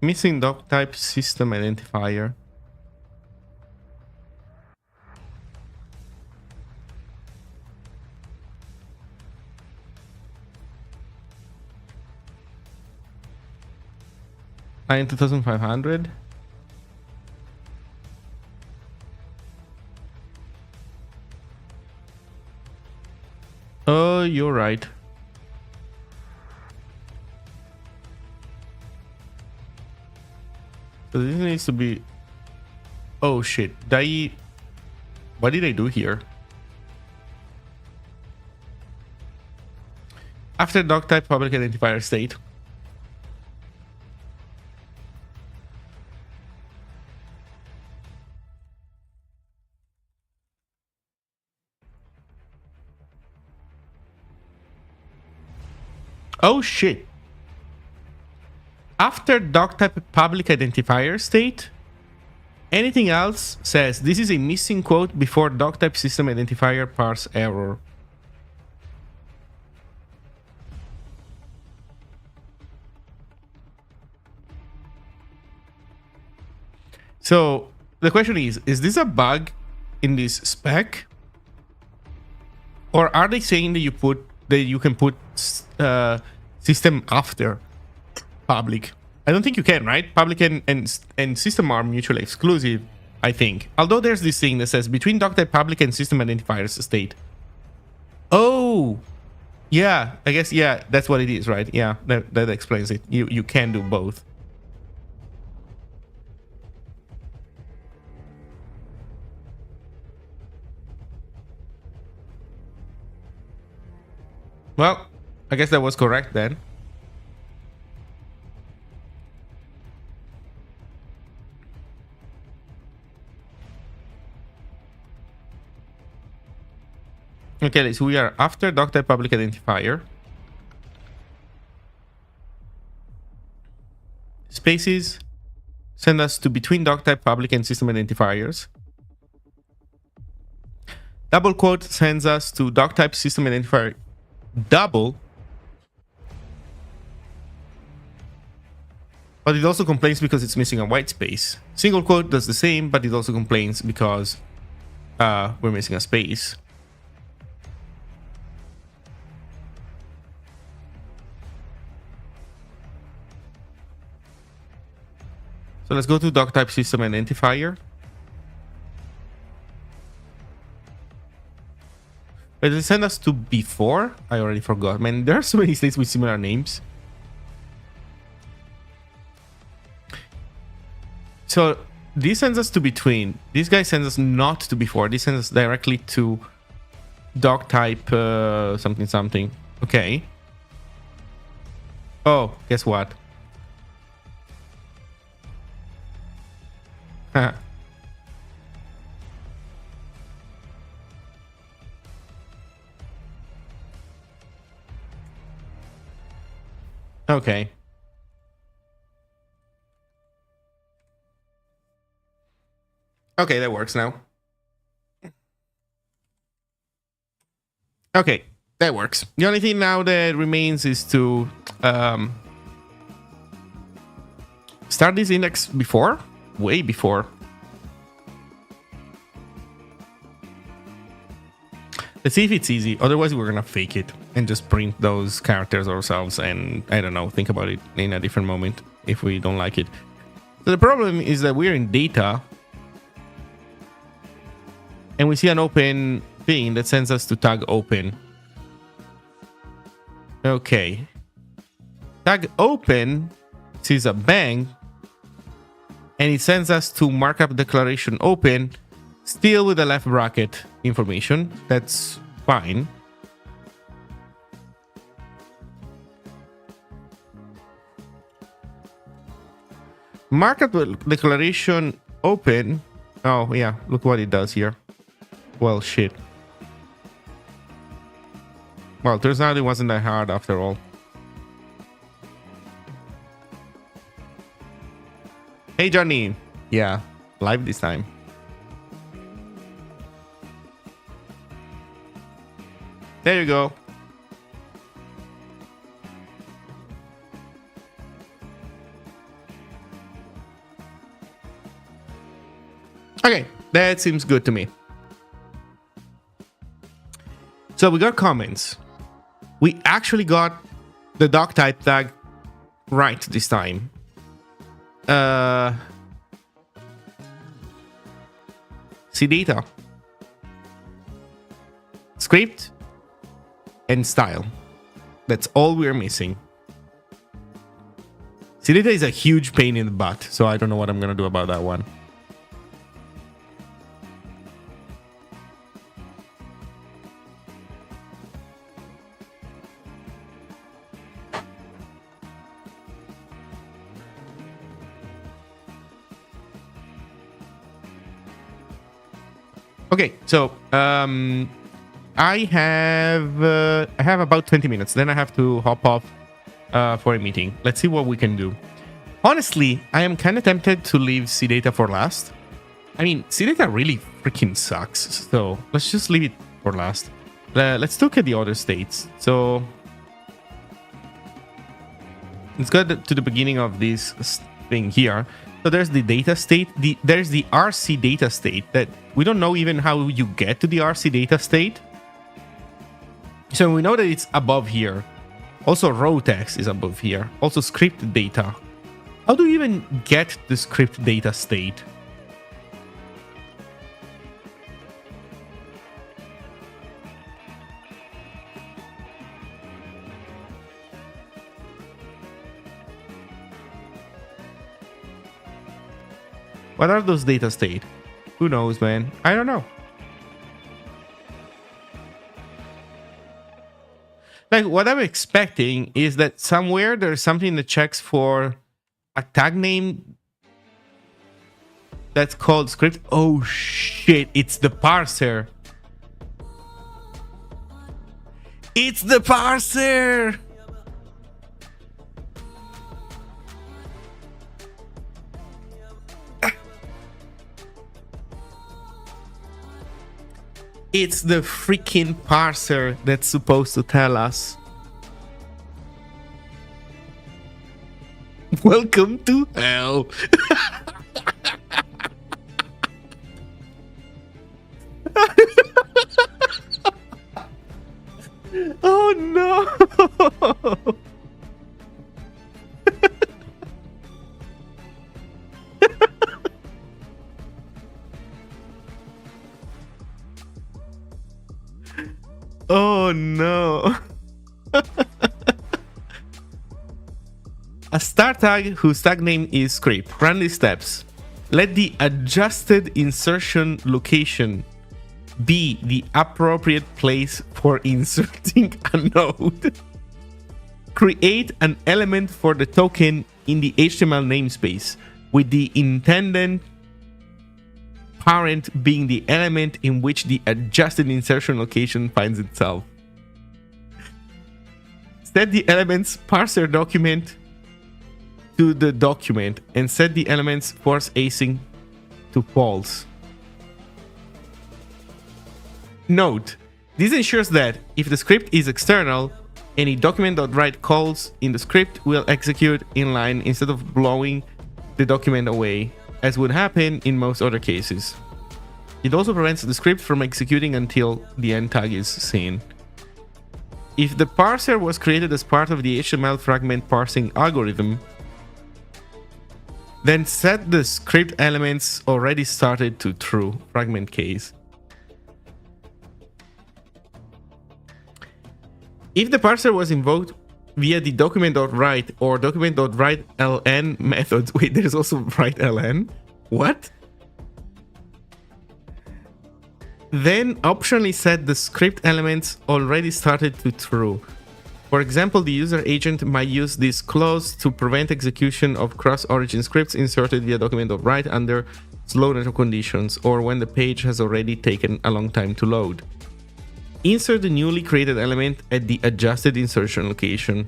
Missing DocType system identifier. In 2500. Oh, you're right. So this needs to be... Oh shit. What did I do here? After DocType public identifier state. Oh shit. After DocType public identifier state, anything else says this is a missing quote before DocType system identifier parse error. So the question is this a bug in this spec? Or are they saying that you can put system after public? I don't think you can, right? Public and system are mutually exclusive, I think. Although there's this thing that says between DocType public and system identifiers state. Oh, yeah, I guess, yeah, that's what it is, right? Yeah, that explains it. You can do both. Well, I guess that was correct then. Okay, so we are after DocType public identifier. Spaces send us to between DocType public and system identifiers. Double quote sends us to DocType system identifier double. But it also complains because it's missing a white space. Single quote does the same, but it also complains because we're missing a space. So let's go to DocType system identifier. But it send us to before? I already forgot. Man, there are so many states with similar names. So this sends us to between. This guy sends us not to before. This sends us directly to DocType something something. Okay. Oh, guess what? Okay. Okay, that works now. Okay, that works. The only thing now that remains is to start this index before, way before. Let's see if it's easy. Otherwise, we're gonna fake it and just print those characters ourselves. And I don't know, think about it in a different moment if we don't like it. So the problem is that we're in data, and we see an open thing that sends us to tag open. Okay. Tag open sees a bang, and it sends us to markup declaration open, still with the left bracket information. That's fine. Markup declaration open. Oh, yeah. Look what it does here. Well, shit. Well, turns out it wasn't that hard after all. Hey, Johnny. Yeah, live this time. There you go. Okay, that seems good to me. So we got comments. We actually got the DocType tag right this time. See data, script, and style. That's all we're missing. See data is a huge pain in the butt, so I don't know what I'm gonna do about that one. Okay, so I have about 20 minutes. Then I have to hop off for a meeting. Let's see what we can do. Honestly, I am kind of tempted to leave CData for last. I mean, CData really freaking sucks. So let's just leave it for last. Let's look at the other states. So let's go to the beginning of this thing here. So there's the data state. There's the RC data state that we don't know even how you get to the RC data state. So we know that it's above here. Also, raw text is above here. Also, script data. How do you even get the script data state? What are those data state? Who knows, man? I don't know. Like, what I'm expecting is that somewhere there's something that checks for a tag name that's called script. Oh, shit. It's the parser. It's the parser. It's the freaking parser that's supposed to tell us. Welcome to hell. Oh no. Oh no. A star tag whose tag name is script. Run these steps. Let the adjusted insertion location be the appropriate place for inserting a node. Create an element for the token in the HTML namespace, with the intended parent being the element in which the adjusted insertion location finds itself. Set the elements parser document to the document and set the elements force async to false. Note, this ensures that if the script is external, any document.write calls in the script will execute inline instead of blowing the document away, as would happen in most other cases. It also prevents the script from executing until the end tag is seen. If the parser was created as part of the HTML fragment parsing algorithm, then set the script elements already started to true, fragment case. If the parser was invoked via the document.write or document.write_ln methods, wait, there's also write_ln? What? Then optionally set the script elements already started to true. For example, the user agent might use this clause to prevent execution of cross-origin scripts inserted via document.write under slow network conditions or when the page has already taken a long time to load. Insert the newly created element at the adjusted insertion location.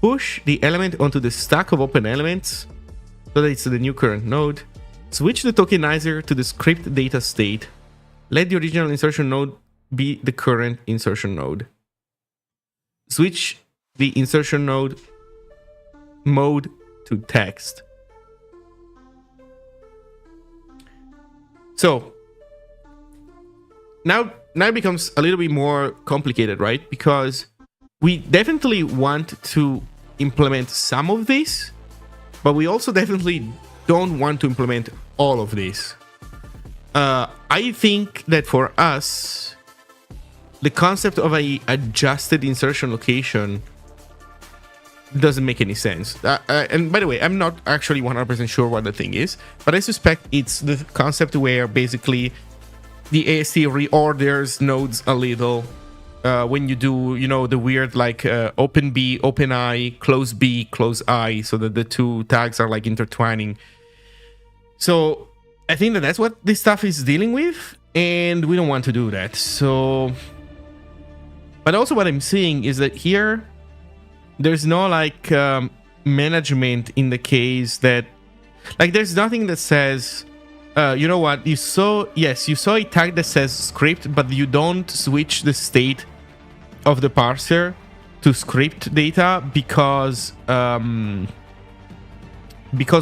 Push the element onto the stack of open elements so that it's the new current node. Switch the tokenizer to the script data state. Let the original insertion node be the current insertion node. Switch the insertion node mode to text. So now it becomes a little bit more complicated, right? Because we definitely want to implement some of this, but we also definitely don't want to implement all of this. I think that for us, the concept of a adjusted insertion location doesn't make any sense. And by the way, I'm not actually 100% sure what the thing is, but I suspect it's the concept where basically the AST reorders nodes a little when you do, you know, the weird like open B, open I, close B, close I, so that the two tags are like intertwining. So I think that that's what this stuff is dealing with, and we don't want to do that. So, but also what I'm seeing is that here there's no like management in the case that, like, there's nothing that says, you know what, you saw a tag that says script, but you don't switch the state of the parser to script data because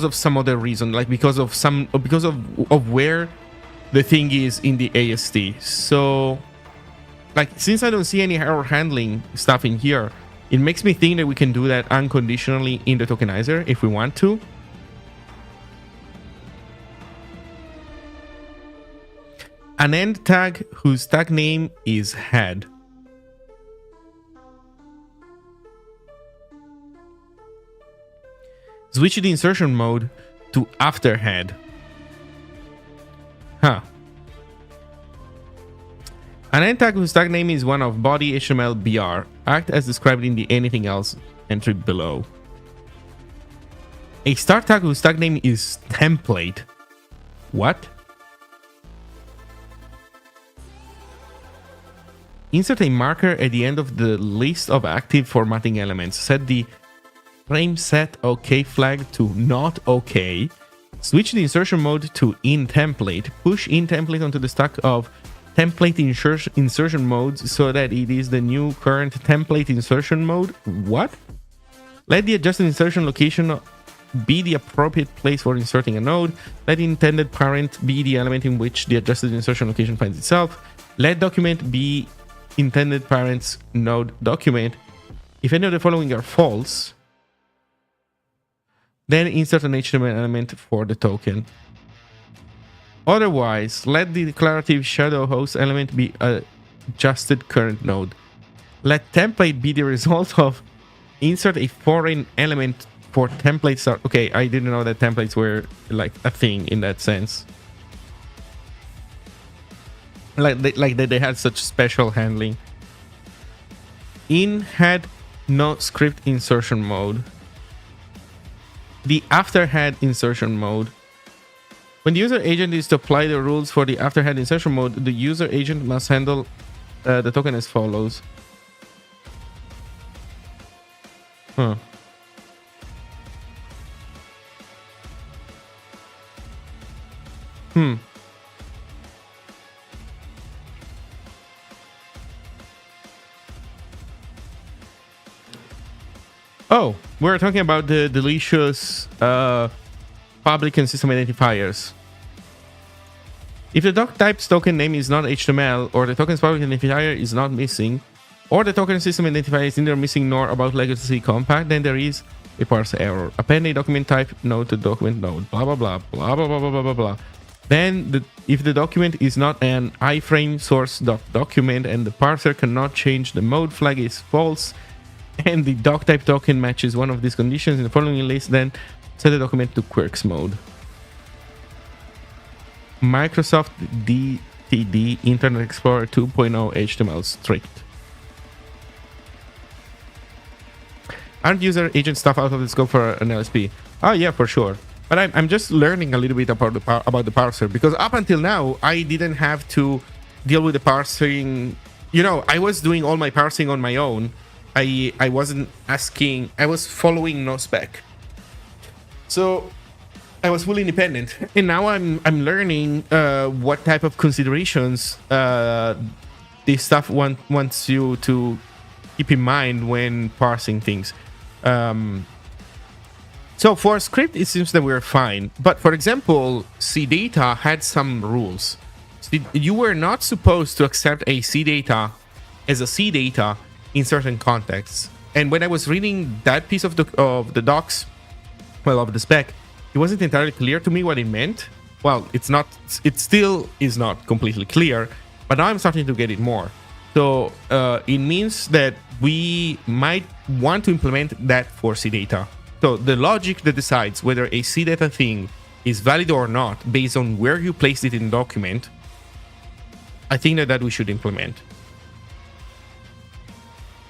of some other reason, like because of where the thing is in the AST. So, like, since I don't see any error handling stuff in here, it makes me think that we can do that unconditionally in the tokenizer if we want to. An end tag whose tag name is head. Switch the insertion mode to after head. Huh. An end tag whose tag name is one of body HTML BR. Act as described in the anything else entry below. A start tag whose tag name is template. What? Insert a marker at the end of the list of active formatting elements. Set the frame set OK flag to not OK. Switch the insertion mode to in template. Push in template onto the stack of template insertion modes so that it is the new current template insertion mode. What? Let the adjusted insertion location be the appropriate place for inserting a node. Let the intended parent be the element in which the adjusted insertion location finds itself. Let document be intended parent's node document. If any of the following are false, then insert an HTML element for the token. Otherwise, let the declarative shadow host element be adjusted current node. Let template be the result of insert a foreign element for template start. Okay, I didn't know that templates were like a thing in that sense. Like they had such special handling. In head no script insertion mode. The after head insertion mode. When the user agent is to apply the rules for the after head insertion mode, the user agent must handle the token as follows. Huh. Hmm. Oh, we're talking about the delicious public and system identifiers. If the DocType's token name is not HTML, or the token's public identifier is not missing, or the token system identifier is neither missing nor about legacy compact, then there is a parser error. Append a document type node to document node. Blah blah blah blah blah blah blah blah blah. Then, if the document is not an iframe source document and the parser cannot change the mode flag is false, and the DocType token matches one of these conditions in the following list, then set the document to quirks mode. Microsoft DTD Internet Explorer 2.0 HTML strict. Aren't user agent stuff out of the scope for an LSP? Oh yeah, for sure. But I'm just learning a little bit about the parser, because up until now I didn't have to deal with the parsing. You know, I was doing all my parsing on my own. I wasn't asking. I was following no spec. So I was fully independent, and now I'm learning what type of considerations this stuff wants you to keep in mind when parsing things. So for script, it seems that we're fine. But for example, CData had some rules. You were not supposed to accept a CData as a CData in certain contexts. And when I was reading that piece of the docs, well, of the spec, it wasn't entirely clear to me what it meant. Well, it's not. It still is not completely clear, but now I'm starting to get it more. So it means that we might want to implement that for CData. So the logic that decides whether a CData thing is valid or not based on where you placed it in the document, I think that we should implement,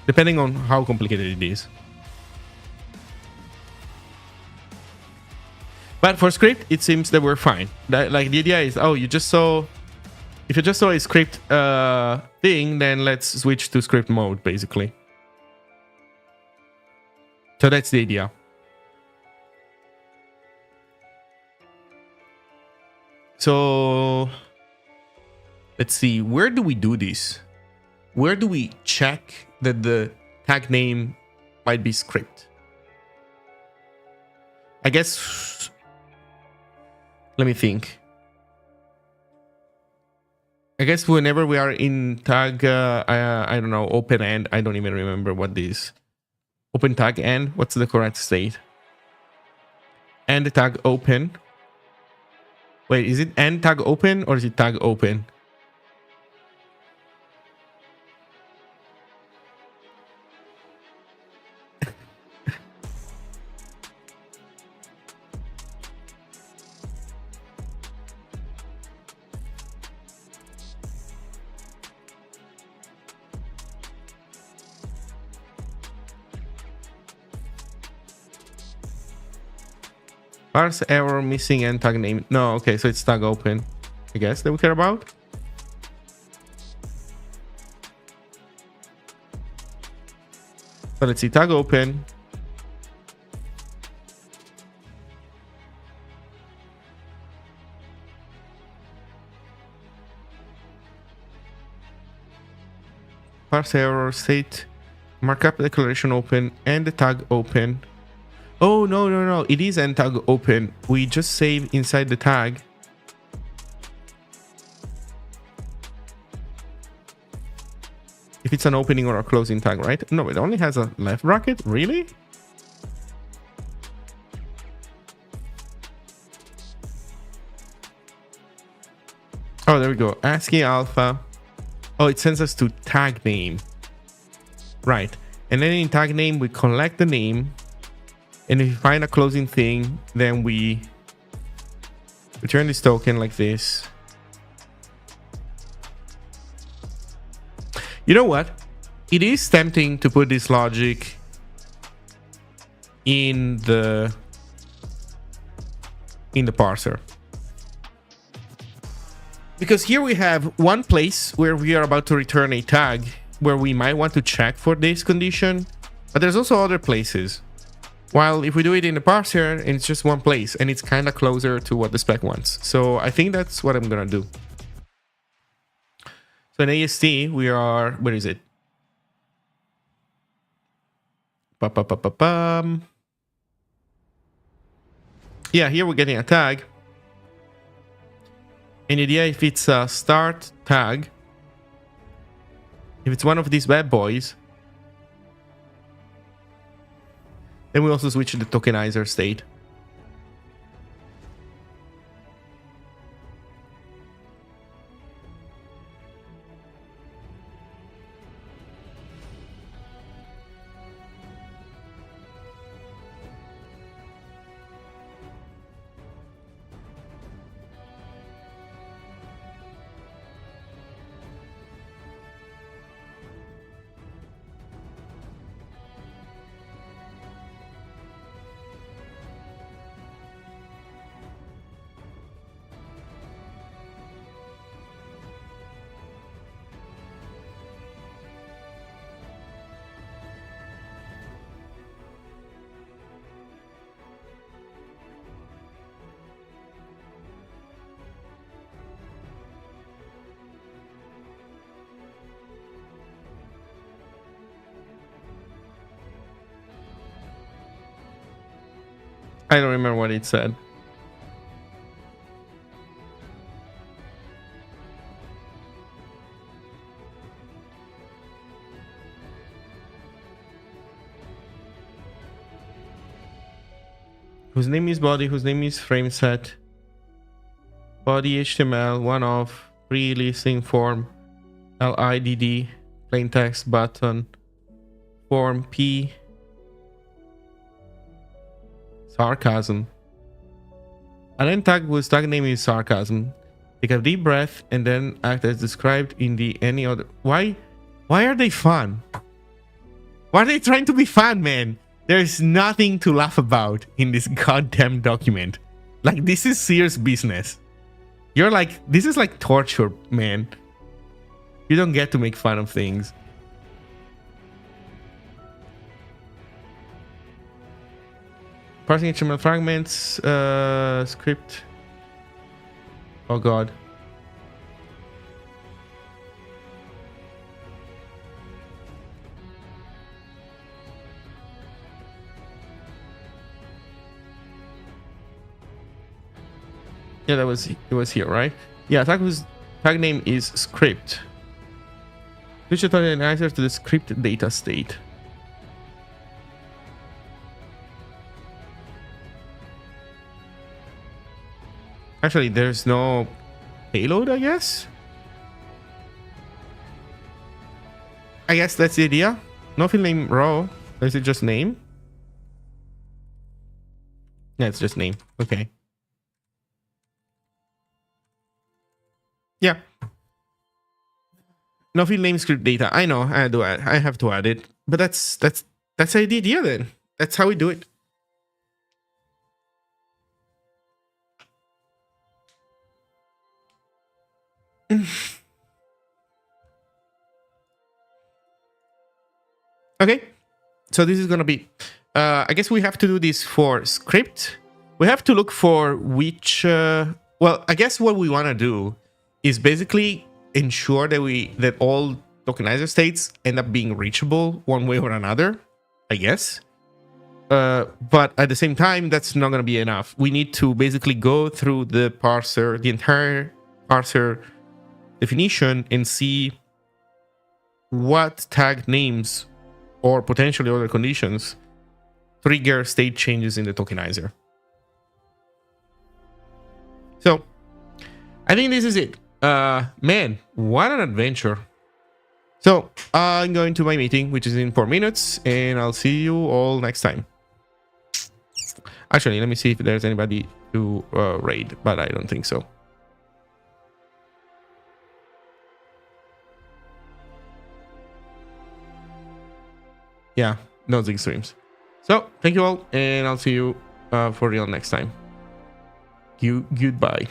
depending on how complicated it is. But for script, it seems that we're fine. Like the idea is, oh, if you just saw a script thing, then let's switch to script mode, basically. So that's the idea. So let's see, where do we do this? Where do we check that the tag name might be script? I guess, let me think. I guess whenever we are in tag, I don't know, open end, I don't even remember what this open tag end, what's the correct state? And the tag open. Wait, is it end tag open or is it tag open? Parse error missing and tag name. No, okay, so it's tag open, I guess, that we care about. So let's see, tag open. Parse error state, markup declaration open, and the tag open. Oh, no. It is end tag open. We just save inside the tag. If it's an opening or a closing tag, right? No, it only has a left bracket. Really? Oh, there we go. ASCII alpha. Oh, it sends us to tag name. Right. And then in tag name, we collect the name. And if we find a closing thing, then we return this token like this. You know what? It is tempting to put this logic in the parser. Because here we have one place where we are about to return a tag where we might want to check for this condition. But there's also other places. While if we do it in the parser, it's just one place, and it's kind of closer to what the spec wants. So I think that's what I'm gonna do. So in AST, we are, where is it? Yeah, here we're getting a tag. And the idea, if it's a start tag, if it's one of these bad boys, then we also switch to the tokenizer state. I don't remember what it said. Whose name is body, whose name is frame set. Body HTML, one of, pre-listing form, LIDD, plain text button, form P, sarcasm. And then tag whose tag name is sarcasm. Take a deep breath and then act as described in the any other. Why are they fun? Why are they trying to be fun, man? There's nothing to laugh about in this goddamn document. Like, this is serious business. You're like, this is like torture, man. You don't get to make fun of things. Parsing HTML fragments, script. Oh god. Yeah, it was here, right? Yeah, tag name is script. Switch the tokenizer to the script data state. Actually, there's no payload, I guess. I guess that's the idea. No field name row. Or is it just name? Yeah, it's just name. Okay. Yeah. No field name script data. I know. I have to add it. But that's the idea then. That's how we do it. Okay. So this is gonna be I guess we have to do this for script. We have to look for which well, I guess what we want to do is basically ensure that all tokenizer states end up being reachable one way or another, I guess. But at the same time, that's not going to be enough. We need to basically go through the parser, the entire parser definition, and see what tag names or potentially other conditions trigger state changes in the tokenizer. So I think this is it. Man, what an adventure. So I'm going to my meeting, which is in 4 minutes, and I'll see you all next time. Actually, let me see if there's anybody to raid, but I don't think so. Yeah, no Zig streams. So thank you all, and I'll see you for real next time. Goodbye.